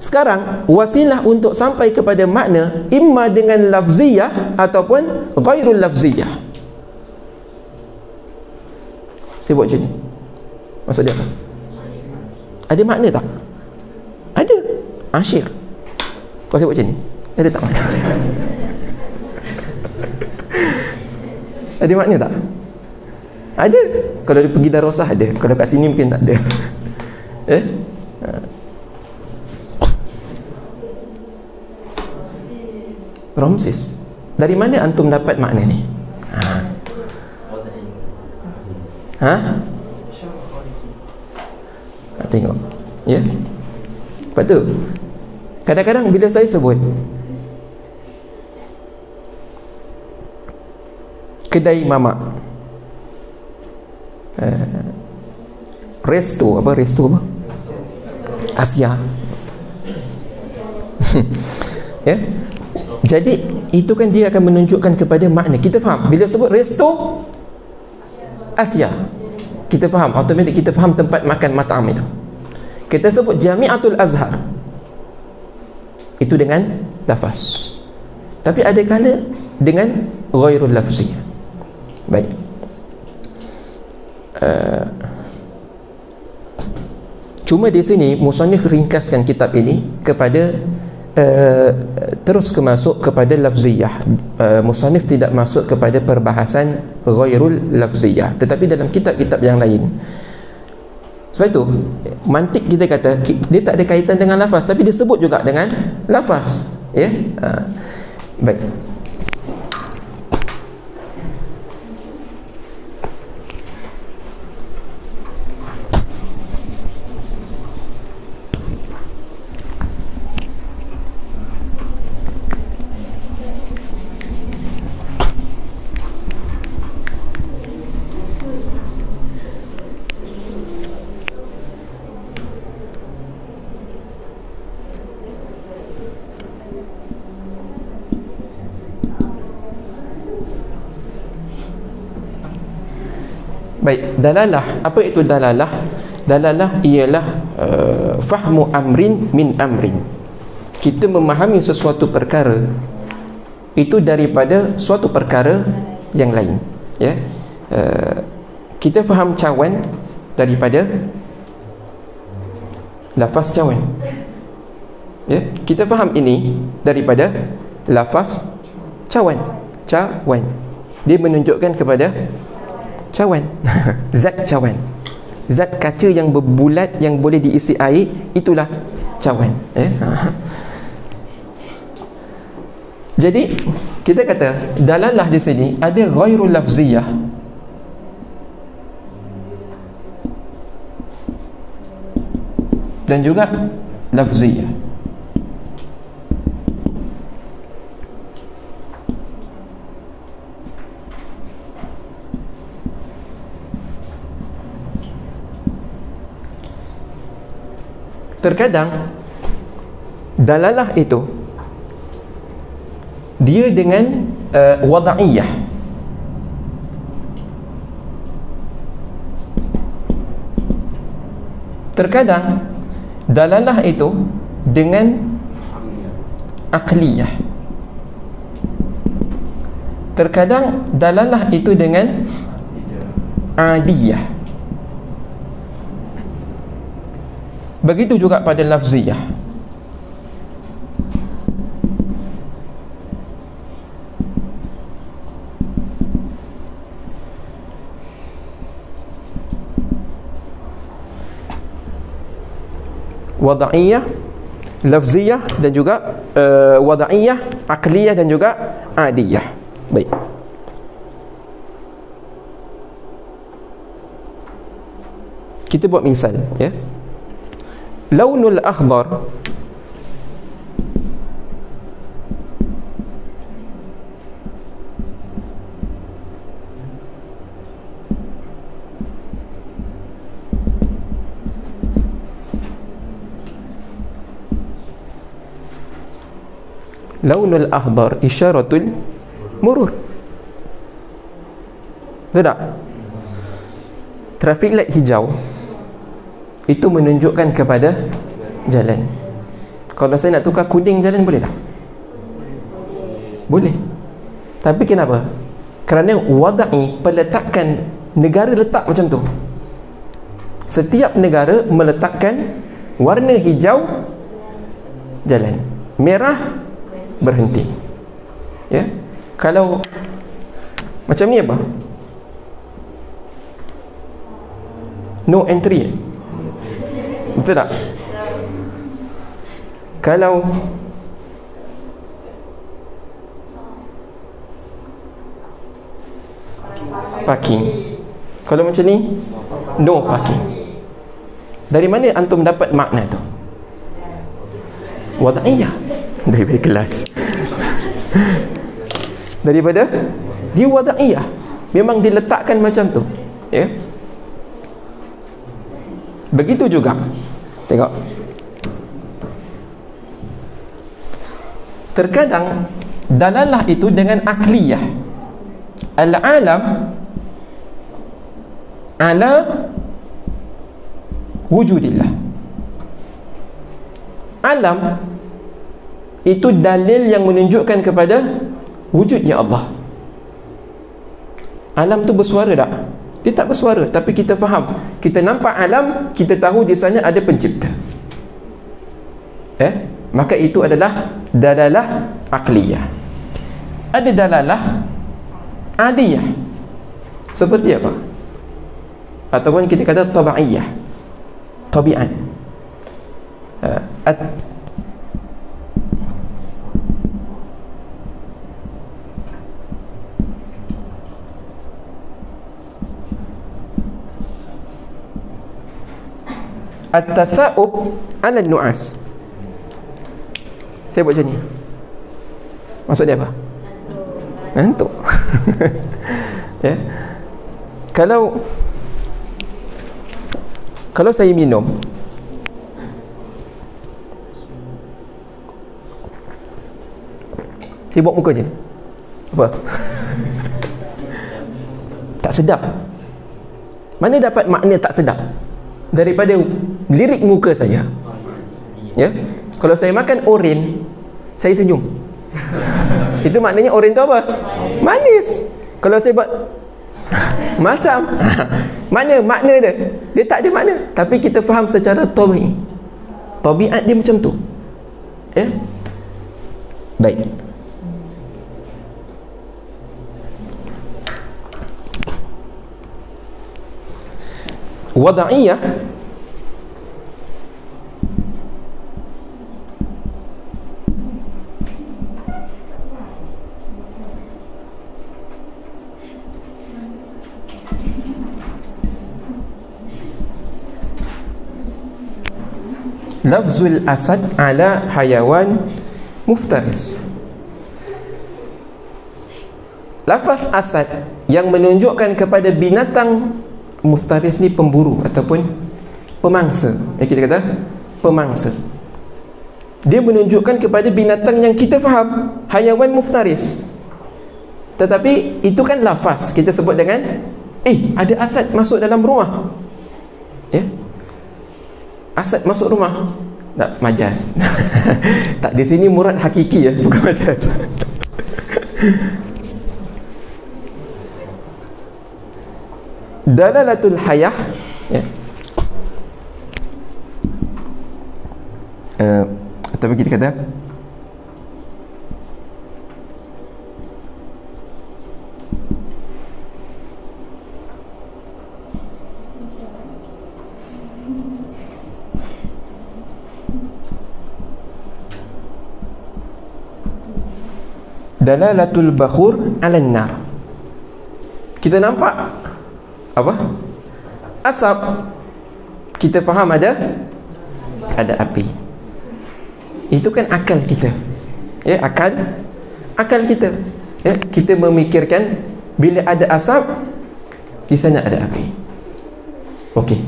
Sekarang wasilah untuk sampai kepada makna imma dengan lafziyah ataupun ghairul lafziyah. Saya buat macam ni. Maksud dia apa? Ada makna tak? Ada. Asyir. Kau saya buat macam ni. Ada tak makna? Ada makna tak? Ada. Kalau dia pergi darusah ada. Kalau kat sini mungkin tak ada. Ramses. Dari mana antum dapat makna ni? Tengok. Ya. Lepas tu kadang-kadang bila saya sebut kedai mamak, resto apa? Asia. Ya. Jadi itu kan dia akan menunjukkan kepada makna. Kita faham bila sebut resto Asia, kita faham, automatik kita faham tempat makan matam itu. Kita sebut Jami'atul Azhar, itu dengan lafaz. Tapi ada kala dengan ghairul lafzi. Baik. Cuma di sini musannif ringkaskan kitab ini kepada terus masuk kepada lafziyah. Musannif tidak masuk kepada perbahasan ghairul lafziyah, tetapi dalam kitab-kitab yang lain. Sebab itu mantik kita kata dia tak ada kaitan dengan lafaz, tapi dia sebut juga dengan lafaz, ya. Baik. Baik, dalalah. Apa itu dalalah? Dalalah ialah fahmu amrin min amrin. Kita memahami sesuatu perkara itu daripada suatu perkara yang lain, ya. Kita faham cawan daripada lafaz cawan, ya. Kita faham ini daripada lafaz cawan. Cawan dia menunjukkan kepada cawan. Zat cawan, zat kaca yang berbulat yang boleh diisi air, itulah cawan. Jadi kita kata dalalah di sini ada ghairul lafziyah dan juga lafziyah. Terkadang dalalah itu dia dengan wada'iyah. Terkadang dalalah itu dengan aqliyah. Terkadang dalalah itu dengan adiyah. Begitu juga pada lafziyah. Wada'iyah, lafziyah dan juga wada'iyah, aqliyah dan juga adiyah. Baik. Kita buat misal, ya. Launul akhdar launul akhdar isyaratul murur. Betul tak? Traffic light hijau itu menunjukkan kepada jalan. Kalau saya nak tukar kuning jalan, boleh tak? Boleh. Tapi kenapa? Kerana wada'i, peletakan negara letak macam tu. Setiap negara meletakkan warna hijau jalan, merah berhenti. Ya. Kalau macam ni apa? No entry. Betul tak? Kalau parking, kalau macam ni no parking. Dari mana antum dapat makna tu? Wada'iyah. Daripada kelas. Daripada dia wada'iyah, memang diletakkan macam tu, ya. Begitu juga, tengok, terkadang dalalah itu dengan akliyah. Al-alam ala wujudillah. Alam itu dalil yang menunjukkan kepada wujudnya Allah. Alam tu bersuara tak? Dia tak bersuara, tapi kita faham. Kita nampak alam, kita tahu di sana ada pencipta. Maka itu adalah dalalah aqliyah. Ada dalalah adiyah. Seperti apa? Ataupun kita kata tabi'iyah, tabiat. At-tasa'ub 'ala an-nu'as. Saya buat macam ni. Maksud dia apa? Ngantuk. Ya. Kalau saya minum, saya buat muka je. Apa? Tak sedap. Mana dapat makna tak sedap? Daripada lirik muka saya. Ya. Kalau saya makan oren, saya senyum. Itu maknanya oren tu apa? Manis. Kalau saya buat masam, mana makna dia? Dia tak ada makna. Tapi kita faham secara tabi'i. Tabiat dia macam tu. Ya. Baik. Wada'iyah lafzul asad ala hayawan muftaris. Lafaz asad yang menunjukkan kepada binatang muftaris ni pemburu ataupun pemangsa. Kita kata pemangsa. Dia menunjukkan kepada binatang yang kita faham, hayawan muftaris. Tetapi itu kan lafaz kita sebut dengan ada asad masuk dalam rumah. Ya. Asad masuk rumah. Tak, majaz. Tak, di sini murad hakiki ya, bukan majaz. Dalalatul hayah ya. Atau kita kata dalalatul bakhur 'alan nar. Kita nampak apa? Asap. Kita faham ada api. Itu kan akal kita. Ya, akal kita. Ya, kita memikirkan bila ada asap di sana ada api. Okey.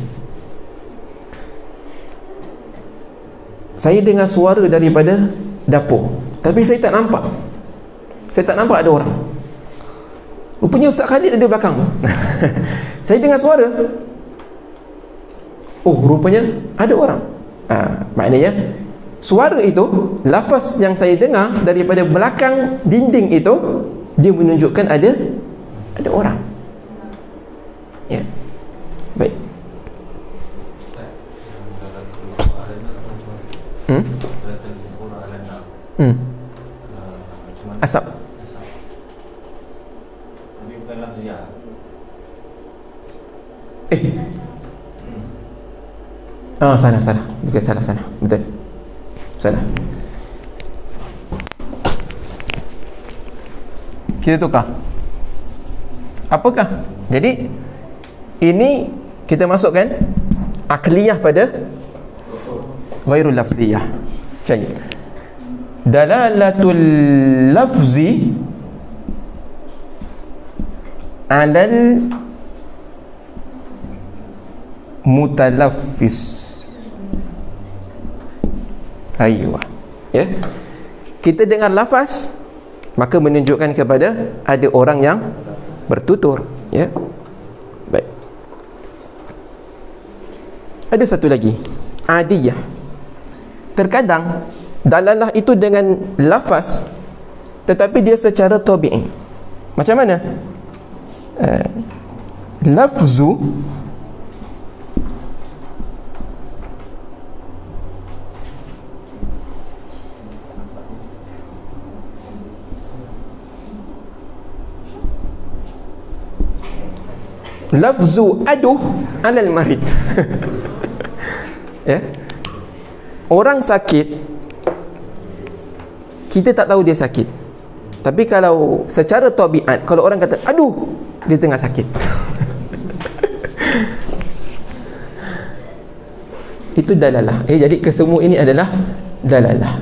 Saya dengar suara daripada dapur, tapi saya tak nampak. Saya tak nampak ada orang. Rupanya Ustaz Khalid ada belakang. Saya dengar suara. Oh, rupanya ada orang. Maknanya suara itu, lafaz yang saya dengar daripada belakang dinding itu, dia menunjukkan ada orang. Ya. Baik. Asap. Tapi bukan lafziah. Salah. Bukan salah. Betul. Salah. Kita tukar. Apakah? Jadi ini kita masukkan akliyah pada ghairul lafziyah. Baik. Dalalatul lafzi 'alal mutalaffis. Aywa. Ya. Kita dengar lafaz, maka menunjukkan kepada ada orang yang bertutur, ya. Baik. Ada satu lagi, adiyah. Terkadang dalalah itu dengan lafaz, tetapi dia secara tabi'i. Macam mana? Lafzu aduh alal marid. Ya. Orang sakit, kita tak tahu dia sakit. Tapi kalau secara tabiat, kalau orang kata aduh, dia tengah sakit. Itu dalalah. Jadi kesemua ini adalah dalalah.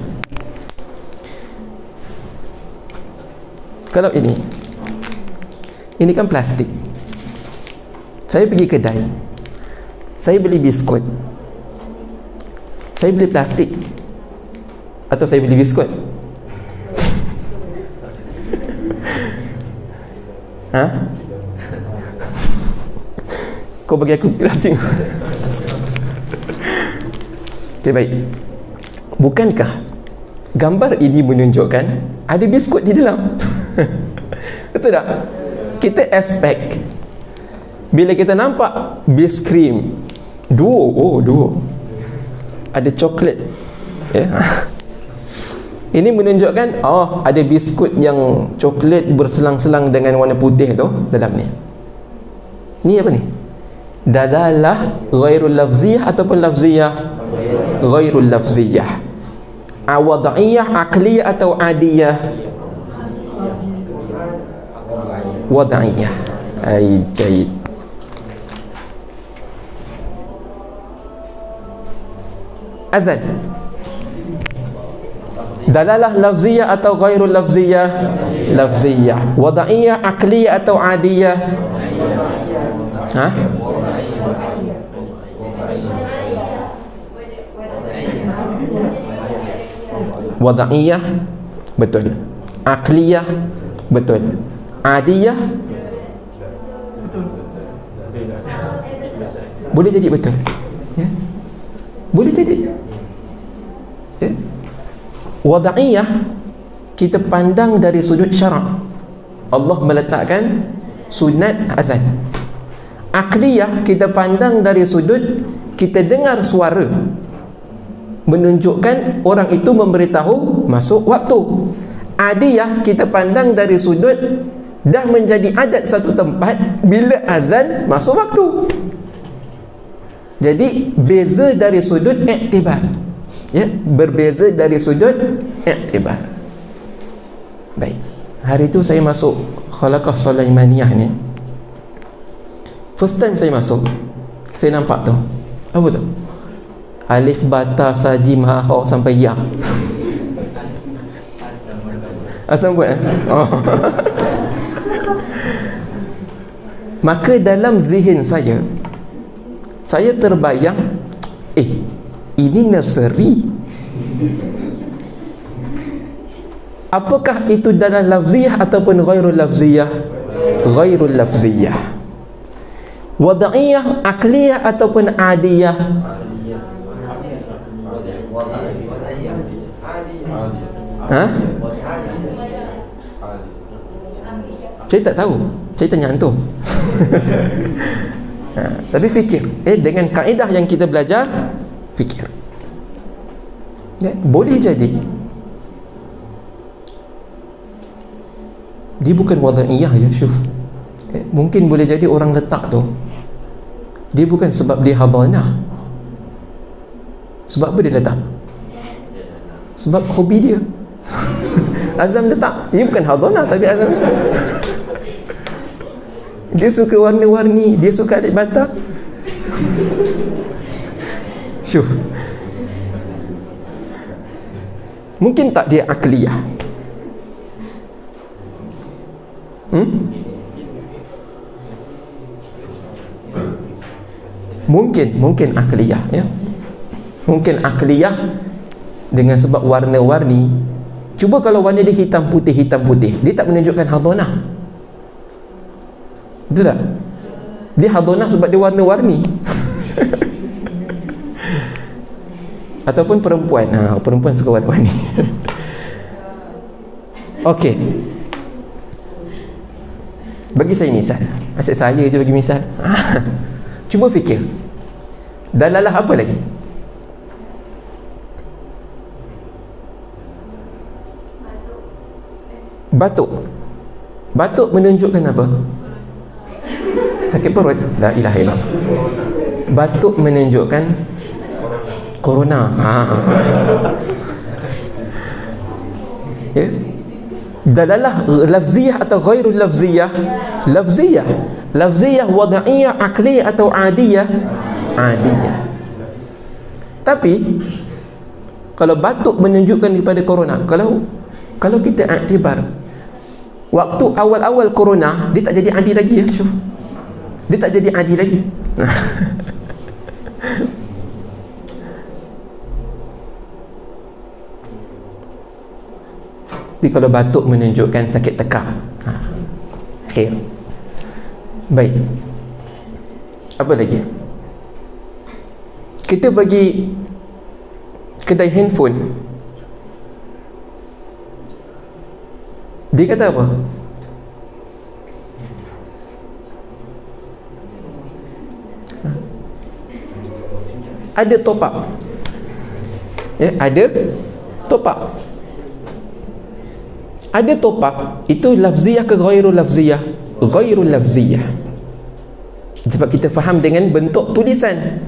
Kalau ini kan plastik. Saya pergi kedai, saya beli biskut, saya beli plastik atau saya beli biskut? Kau bagi aku plastik. Okay, baik. Bukankah gambar ini menunjukkan ada biskut di dalam? Betul tak? Kita expect bila kita nampak biskrim duo ada coklat, ya. Ini menunjukkan ada biskut yang coklat berselang-selang dengan warna putih tu dalam ni. Ni apa ni? Dalalah ghairul lafziyah ataupun lafziyah? Ghairul lafziyah. Wad'iyah, aqliyah atau adiyah? Wad'iyah. Baik. azan? Dalalah lafziyah atau ghairul lafziyah? Lafziyah. Wada'iyah, akliyah atau adiyah? Ha? Wada'iyah betul, akliyah betul, adiyah boleh jadi betul, ya? Boleh jadi, ya? Wada'iyah kita pandang dari sudut syarak, Allah meletakkan sunat azan. Akliyah kita pandang dari sudut kita dengar suara menunjukkan orang itu memberitahu masuk waktu. Adiyah kita pandang dari sudut dah menjadi adat satu tempat, bila azan masuk waktu. Jadi beza dari sudut iktibar, ya, berbeza dari sudut iktibar. Baik, hari itu saya masuk Khalaqah Sulaimaniyah ni, first time saya masuk, saya nampak tu apa tu? Alif, bata, saji, maha sampai ya. Asam buat oh. Maka dalam zihin saya terbayang, ini nursery. Apakah itu dalam lafziyah ataupun ghairul lafziyah? Ghairul lafziyah. Wada'iyah, akliyah ataupun adiyah? Ha? Saya tak tahu, saya tanya antum. Tapi fikir, dengan kaedah yang kita belajar, fikir, ya, boleh jadi dia bukan wada'iyah, ya, syuf. Mungkin boleh jadi orang letak tu dia bukan sebab dia habanah. Sebab apa dia letak? Sebab hobi dia. Azam letak, dia bukan hadanah tapi azam. Dia suka warna-warni, dia suka adik bata. Syuh. Mungkin tak dia akliyah? Mungkin akliyah, ya. Mungkin akliyah dengan sebab warna-warni. Cuba kalau warna dia hitam putih, dia tak menunjukkan hadanah. Betul tak? Dia hadanah sebab dia warna-warni. Ataupun perempuan, perempuan suka warna-warni. Okey, bagi saya misal, asyik saya je bagi misal. Cuba fikir, dalalah apa lagi? Batuk menunjukkan apa? Sakit perut? La ilaha illallah. Batuk menunjukkan corona. Ya. Dalalah lafziyah atau ghairul lafziyah? Lafziyah wada'iyah, akliyah atau adiyah? Adiyah. Tapi kalau batuk menunjukkan daripada corona, kalau kita iktibar waktu awal-awal corona, dia tak jadi adi lagi, ya, syuf. Dia tak jadi adi lagi. Tapi kalau batuk menunjukkan sakit tekak. Khair. Baik. Apa lagi? Kita bagi kedai handphone, dia kata apa? Ada top up, ya, ada top up. Ada top up, itu lafziyah ke ghairul lafziyah? Ghairul lafziyah. Sebab kita faham dengan bentuk tulisan,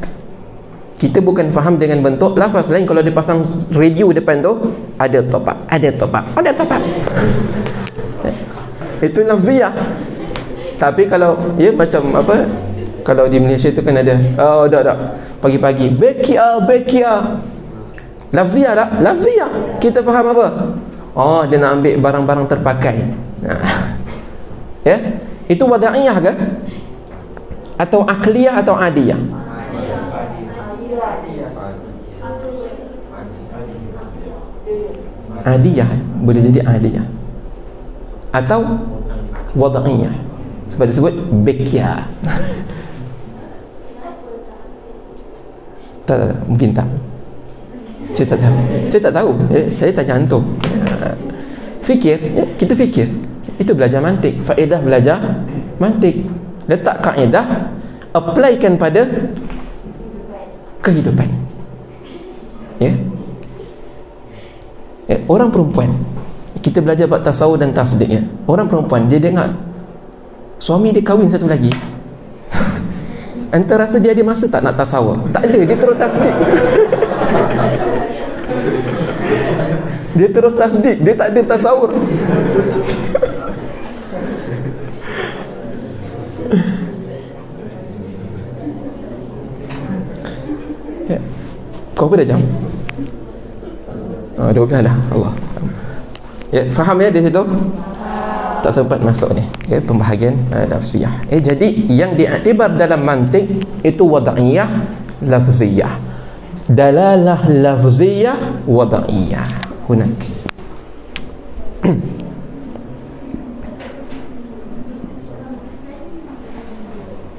kita bukan faham dengan bentuk lafaz. Lain kalau dia pasang radio depan tu, ada top up, ada top up, ada top up. Itu lafziyah. Tapi kalau ya macam apa, kalau di Malaysia tu kan ada, dah pagi-pagi bekia, Lafziyah tak? Lafziyah. Kita faham apa? Oh, dia nak ambil barang-barang terpakai. Ya, itu wada'iyah kan? Atau akliyah atau adiyah? Adiyah, boleh jadi adiyah atau wada'iyah, sebab disebut bekia. tak, mungkin tak. Saya tak tahu. Saya tanya antum. Fikir, ya, kita fikir. Itu belajar mantik. Faedah belajar mantik. Letak kaedah, applykan pada kehidupan. Ya. Orang perempuan, kita belajar bab tasawuf dan tasdik, ya. Orang perempuan, dia dengar suami dia kahwin satu lagi. Anda rasa dia ada masa tak nak tasawuf? Tak ada, dia terus tasdik. Dia terus tasdik, dia tak ada tasawur. Ya. Kau berapa dah jam? 12 dah. Allah. Ya, faham ya di situ? Tak sempat masuk ni. Ya, pembahagian lafziyah. Jadi yang diiktibar dalam mantik itu wada'iyah, lafziyah. Dalalah lafziyah, wada'iyah. Hunak.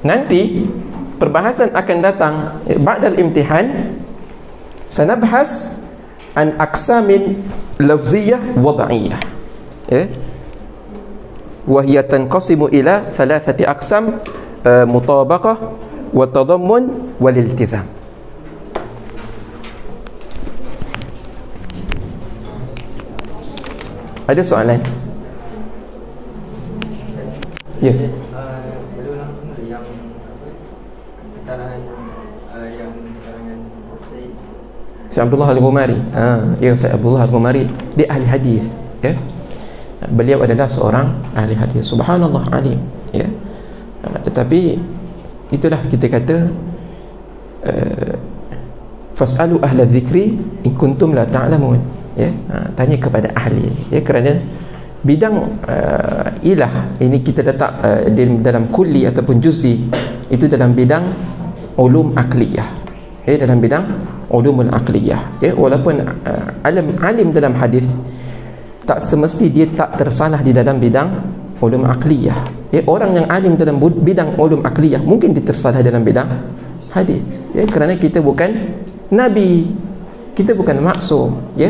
Nanti perbahasan akan datang ba'dal imtihan, sanabhas an aqsamin lafziyah wada'iyah. Wa hiya tanqasimu ila thalathati aqsam, mutabaqah wa tadammun wal iltizam. Ada soalan? Ya. Belum langsung yang kesalahan yang karangan Syekh Abdullah Al-Ghumari. Ya, Syekh Abdullah Al-Ghumari dia ahli hadis, ya. Beliau adalah seorang ahli hadis. Subhanallah, alim, ya. Tetapi itulah kita kata fas'alu ahla dzikri in kuntum la ta'lamun, ya. Tanya kepada ahli, ya, kerana bidang ilah ini kita letak dalam kulli ataupun juz'i, itu dalam bidang ulum akliyah, ya, dalam bidang ulumul akliyah, ya. Walaupun alim dalam hadis, tak semesti dia tak tersalah di dalam bidang ulum akliyah, ya. Orang yang alim dalam bidang ulum akliyah mungkin dia tersalah dalam bidang hadis, ya, kerana kita bukan nabi, kita bukan maksum, ya.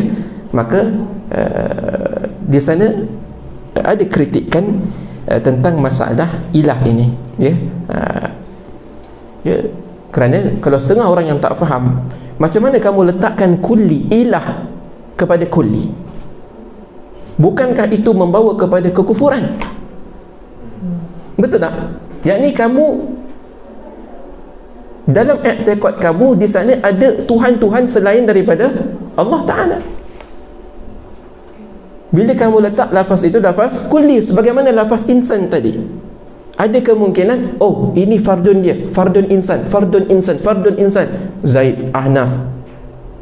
Maka di sana ada kritikan tentang masalah ilah ini, ya. Ya, kerana kalau setengah orang yang tak faham, macam mana kamu letakkan kulli, ilah kepada kulli? Bukankah itu membawa kepada kekufuran? Betul tak? Yakni kamu dalam i'tiqad kamu di sana ada Tuhan-Tuhan selain daripada Allah Ta'ala. Bila kamu letak lafaz itu lafaz kulli, sebagaimana lafaz insan tadi, ada kemungkinan, oh, ini fardun dia, fardun insan, fardun insan, fardun insan, Zaid, Ahnaf,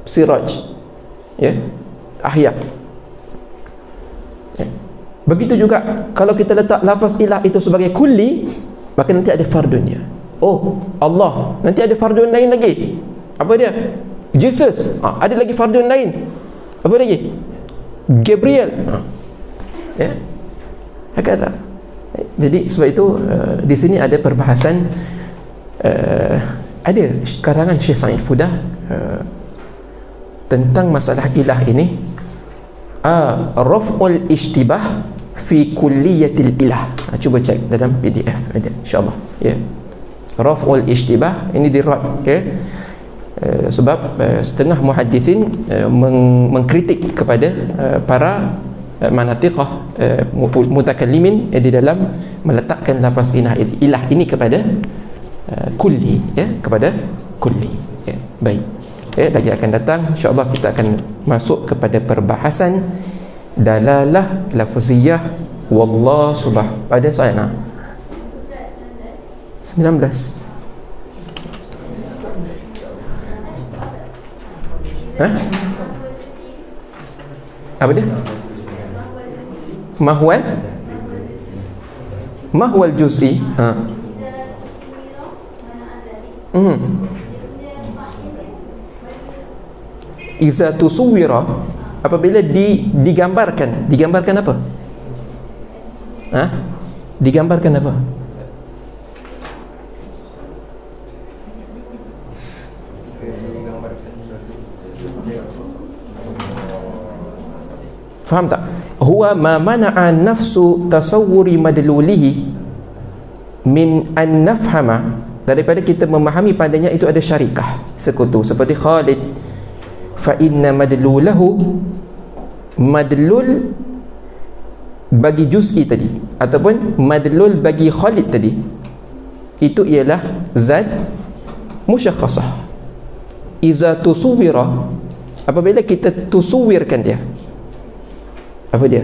Siraj, ya, Ahya, ya. Begitu juga kalau kita letak lafaz ilah itu sebagai kulli, maka nanti ada fardun dia. Oh, Allah, nanti ada fardun lain lagi. Apa dia? Jesus. Ada lagi fardun lain. Apa lagi? Gabriel. Ya. Hakata. Jadi sebab itu di sini ada perbahasan, ada karangan Syekh Sa'id Fudah tentang masalah ilah ini, raf'ul ishtibah fi kulliyatil ilah. Cuba cek dalam PDF ada, insya-Allah, ya. Raf'ul ishtibah ini dirad, ya. Sebab setengah muhaddithin mengkritik kepada para manatiqah mutakallimin di dalam meletakkan lafaz ilah ini kepada kulli, ya, kepada kulli, ya. Baik, ya, lagi akan datang insya-Allah kita akan masuk kepada perbahasan dalalah lafziyah. Wallah subhanahu. Ada soalan? 19. Hah? Apa dia? Mahwal juz'i. Iza tusuwira, apabila digambarkan apa? Digambarkan apa? Faham tak? Huwa ma mana'a nafsu tasawwuri madlulihi min an nafhama, daripada kita memahami padanya itu ada syarikah, sekutu, seperti Khalid. Fa inna madlulahu, madlul bagi juz'i tadi ataupun madlul bagi Khalid tadi, itu ialah zat musyakhasah. Iza tusuwira, apabila kita tusuwirkan dia, apa dia?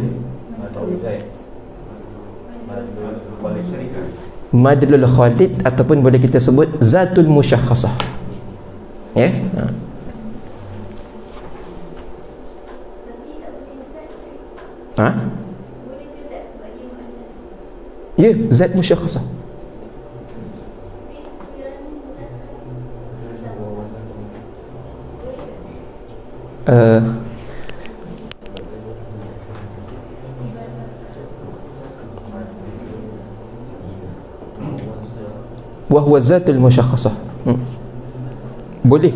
Madlul Khalid, ataupun boleh kita sebut zatul musyakhasah. Ya? Ya, zat musyakhasah. Wahuwa zatul musyakhasah. Boleh.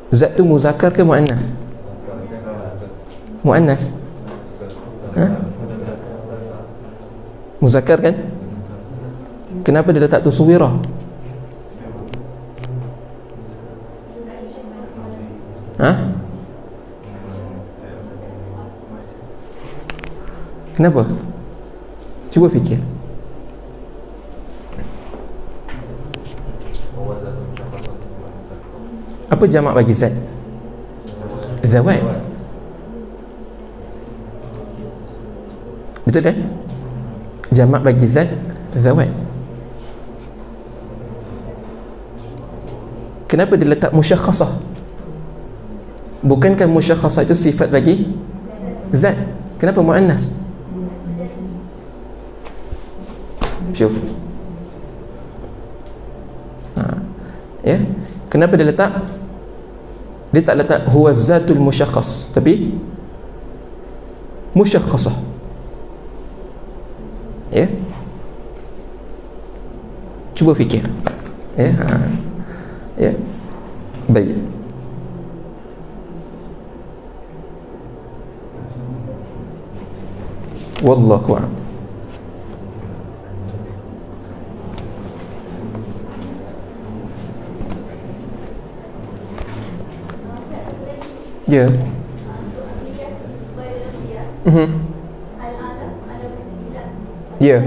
Zat tu muzakkar ke muannas? Muannas. Muzakkar kan? Kenapa dia letak tuswirah? Kenapa? Cuba fikir. Apa jamak bagi zat? Zawat. Betul kan? Jamak bagi zat zawat. Kenapa dia letak musyakhasah? Bukankah musyakhasah itu sifat bagi zat? Kenapa muannas? Syuf. Ya. Kenapa dia letak? Dia tak letak huwa zatul musyakhas, tapi musyakhasah. Ya. Cuba fikir. Ya. Ya. Baik. Wallahu a'lam. Ya. Ya.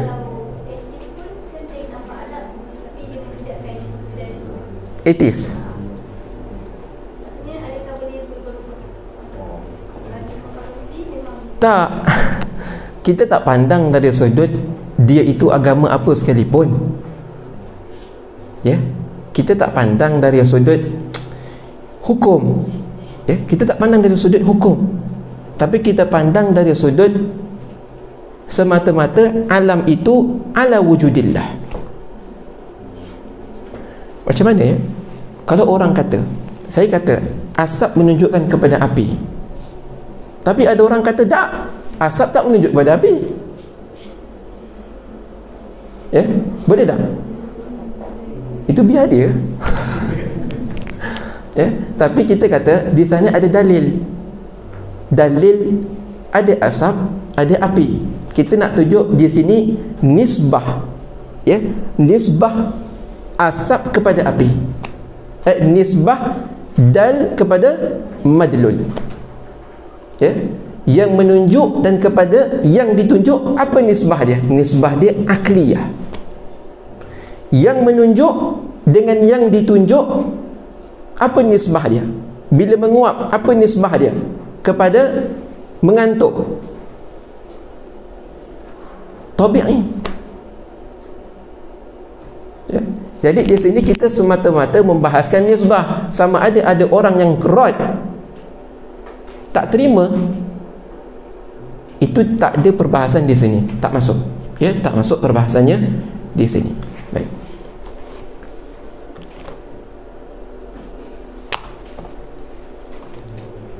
Atheist. Tak. Kita tak pandang dari sudut dia itu agama apa sekalipun. Ya. Kita tak pandang dari sudut hukum. Ya, kita tak pandang dari sudut hukum, tapi kita pandang dari sudut semata-mata alam itu ala wujudillah. Macam mana ya? Kalau orang kata, saya kata asap menunjukkan kepada api, tapi ada orang kata tak, asap tak menunjuk kepada api. Ya, boleh tak? Itu biar dia. Ya, tapi kita kata di sana ada dalil. Dalil ada asap, ada api. Kita nak tunjuk di sini nisbah. Ya, nisbah asap kepada api. Nisbah dal kepada madlul. Ya, yang menunjuk dan kepada yang ditunjuk, apa nisbah dia? Nisbah dia akliyah. Yang menunjuk dengan yang ditunjuk, apa nisbah dia? Bila menguap, apa nisbah dia? Kepada mengantuk. Tabi'i. Ya. Jadi di sini kita semata-mata membahaskan nisbah. Sama ada orang yang rad tak terima, itu tak ada perbahasan di sini, tak masuk. Ya, tak masuk perbahasannya di sini. Baik.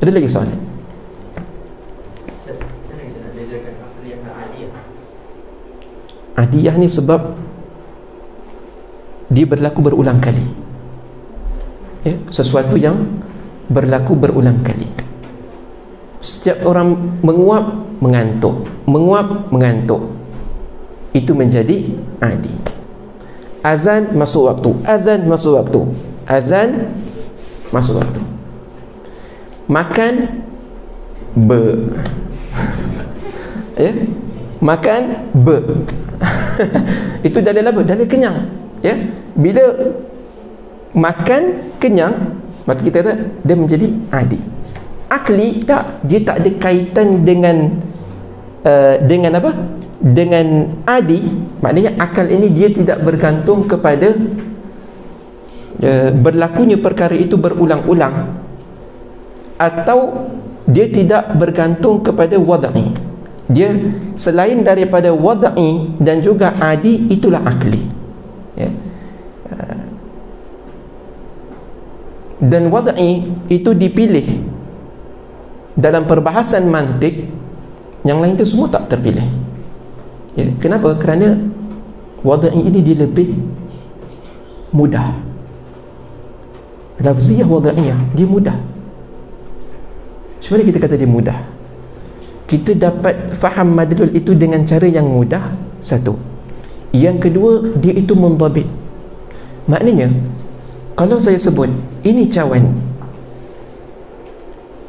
Ada lagi soalan? Adiyah ni sebab dia berlaku berulang kali. Ya, sesuatu yang berlaku berulang kali. Setiap orang menguap, mengantuk, menguap, mengantuk, itu menjadi adi. Azan masuk waktu, azan masuk waktu, azan masuk waktu. Makan ya, makan itu dalil apa? Dalil kenyang. Ya, bila makan kenyang, maka kita kata dia menjadi adi. Akli tak, dia tak ada kaitan dengan apa? Dengan adi. Maknanya akal ini dia tidak bergantung kepada berlakunya perkara itu berulang-ulang, atau dia tidak bergantung kepada wadai. Dia selain daripada wadai dan juga adi, itulah akli. Ya. Dan wadai itu dipilih dalam perbahasan mantik, yang lain itu semua tak terpilih. Ya. Kenapa? Kerana wadai ini dia lebih mudah. Lafziyah wadaiyah, dia mudah. Sebenarnya kita kata dia mudah, kita dapat faham madlul itu dengan cara yang mudah. Satu. Yang kedua, dia itu mendhabit. Maknanya, kalau saya sebut ini cawan,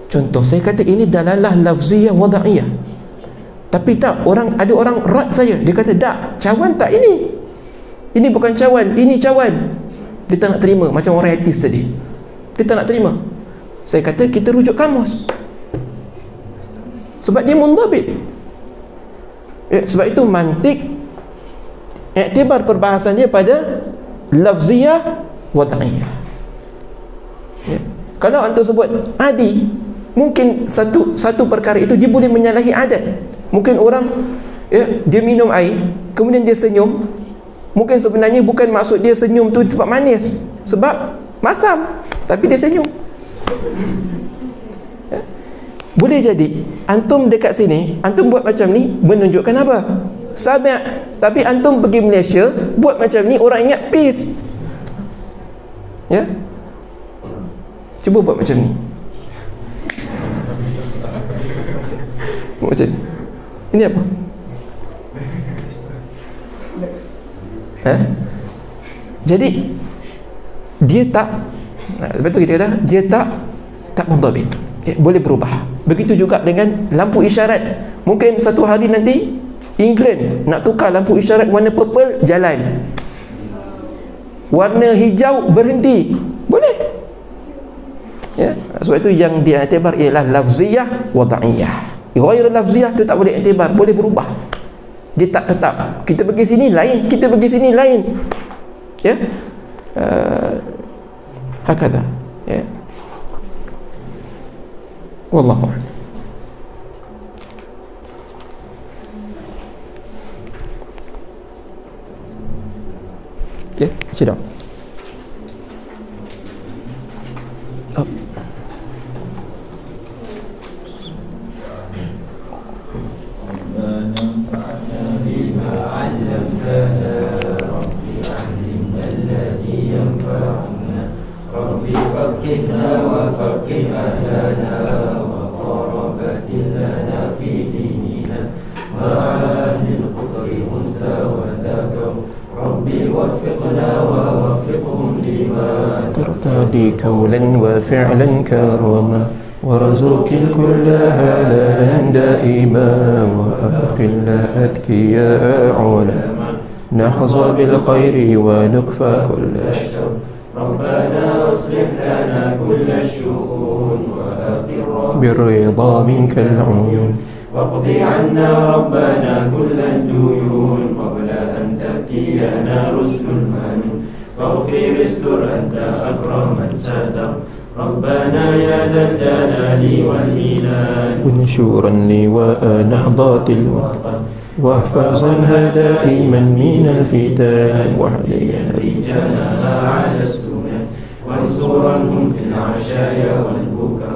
contoh saya kata ini dalalah lafziyah wadaiyah, tapi tak, ada orang rad saya, dia kata tak, cawan tak, ini bukan cawan, ini cawan. Dia tak nak terima, macam orang etis tadi, dia tak nak terima. Saya kata kita rujuk kamus, sebab dia mundhabit. Sebab itu mantik iktibar perbahasannya pada lafziyah wadaiyah. Ya. Kalau antum sebut adi, mungkin satu perkara itu dia boleh menyalahi adat. Mungkin orang dia minum air, kemudian dia senyum. Mungkin sebenarnya bukan maksud dia senyum tu sebab manis, sebab masam, tapi dia senyum. Ya. Boleh jadi antum dekat sini, antum buat macam ni menunjukkan apa? Sabi'. Tapi antum pergi Malaysia buat macam ni, orang ingat peace. Ya, cuba buat macam ni, buat macam ni. Ini apa? Jadi dia tak, betul kita kata dia tak mundhabit. Boleh berubah. Begitu juga dengan lampu isyarat. Mungkin satu hari nanti England nak tukar lampu isyarat warna purple, jalan. Warna hijau, berhenti. Boleh. Ya, sebab itu yang diiktibar ialah lafziyah wadaiyah. Ghairu lafziyah tu tak boleh iktibar, boleh berubah. Dia tak tetap. Kita pergi sini lain, kita pergi sini lain. Ya. Hakadha. Ya. Wallahu a'lam. Okay, sit down. Up. ترتدي قولا وفعلا كرما ورزق الكل هلالا دائما وأخل أذكياء علما نحظى بالخير ونكفى كل الشر ربنا أصلح لنا كل الشؤون وأقر بالرضا منك العيون واقضي عنا ربنا كل الديون قبل أن تأتينا رسل المنون فاغفر استر أنت أكرم من ستر ربنا يا ذا الجلال والمنان وانشورا لواء نهضة الوطن واحفظنها دائما من الفتن واهديا رجالها على السنن وانصرنهم في العشايا والبكر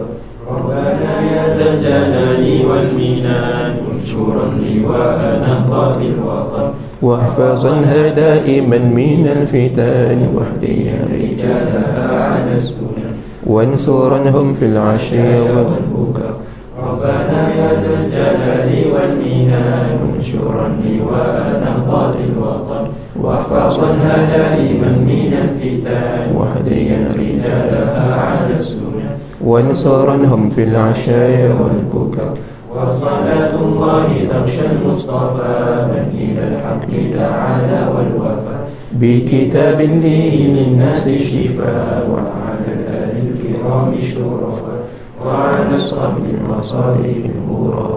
ربنا يا ذا الجلال والمنان وانشرا لواء نهضة الوطن واحفظنها دائما من الفتن واهديا رجالها على السنن وانصرنهم في العشاء والبكر ربنا يا ذا الجلال والمنان وانشرا لواء نهضة الوطن واحفظنها دائما من الفتن واهديا رجالها على السنن وانصرنهم في العشاء والبكر وصلاة الله تغشى المصطفى من إلى الحق دعانا والوفا بكتاب للناس شفاء وعلى الآل الكرام شرفا وعلى الصحب المصالح الغرى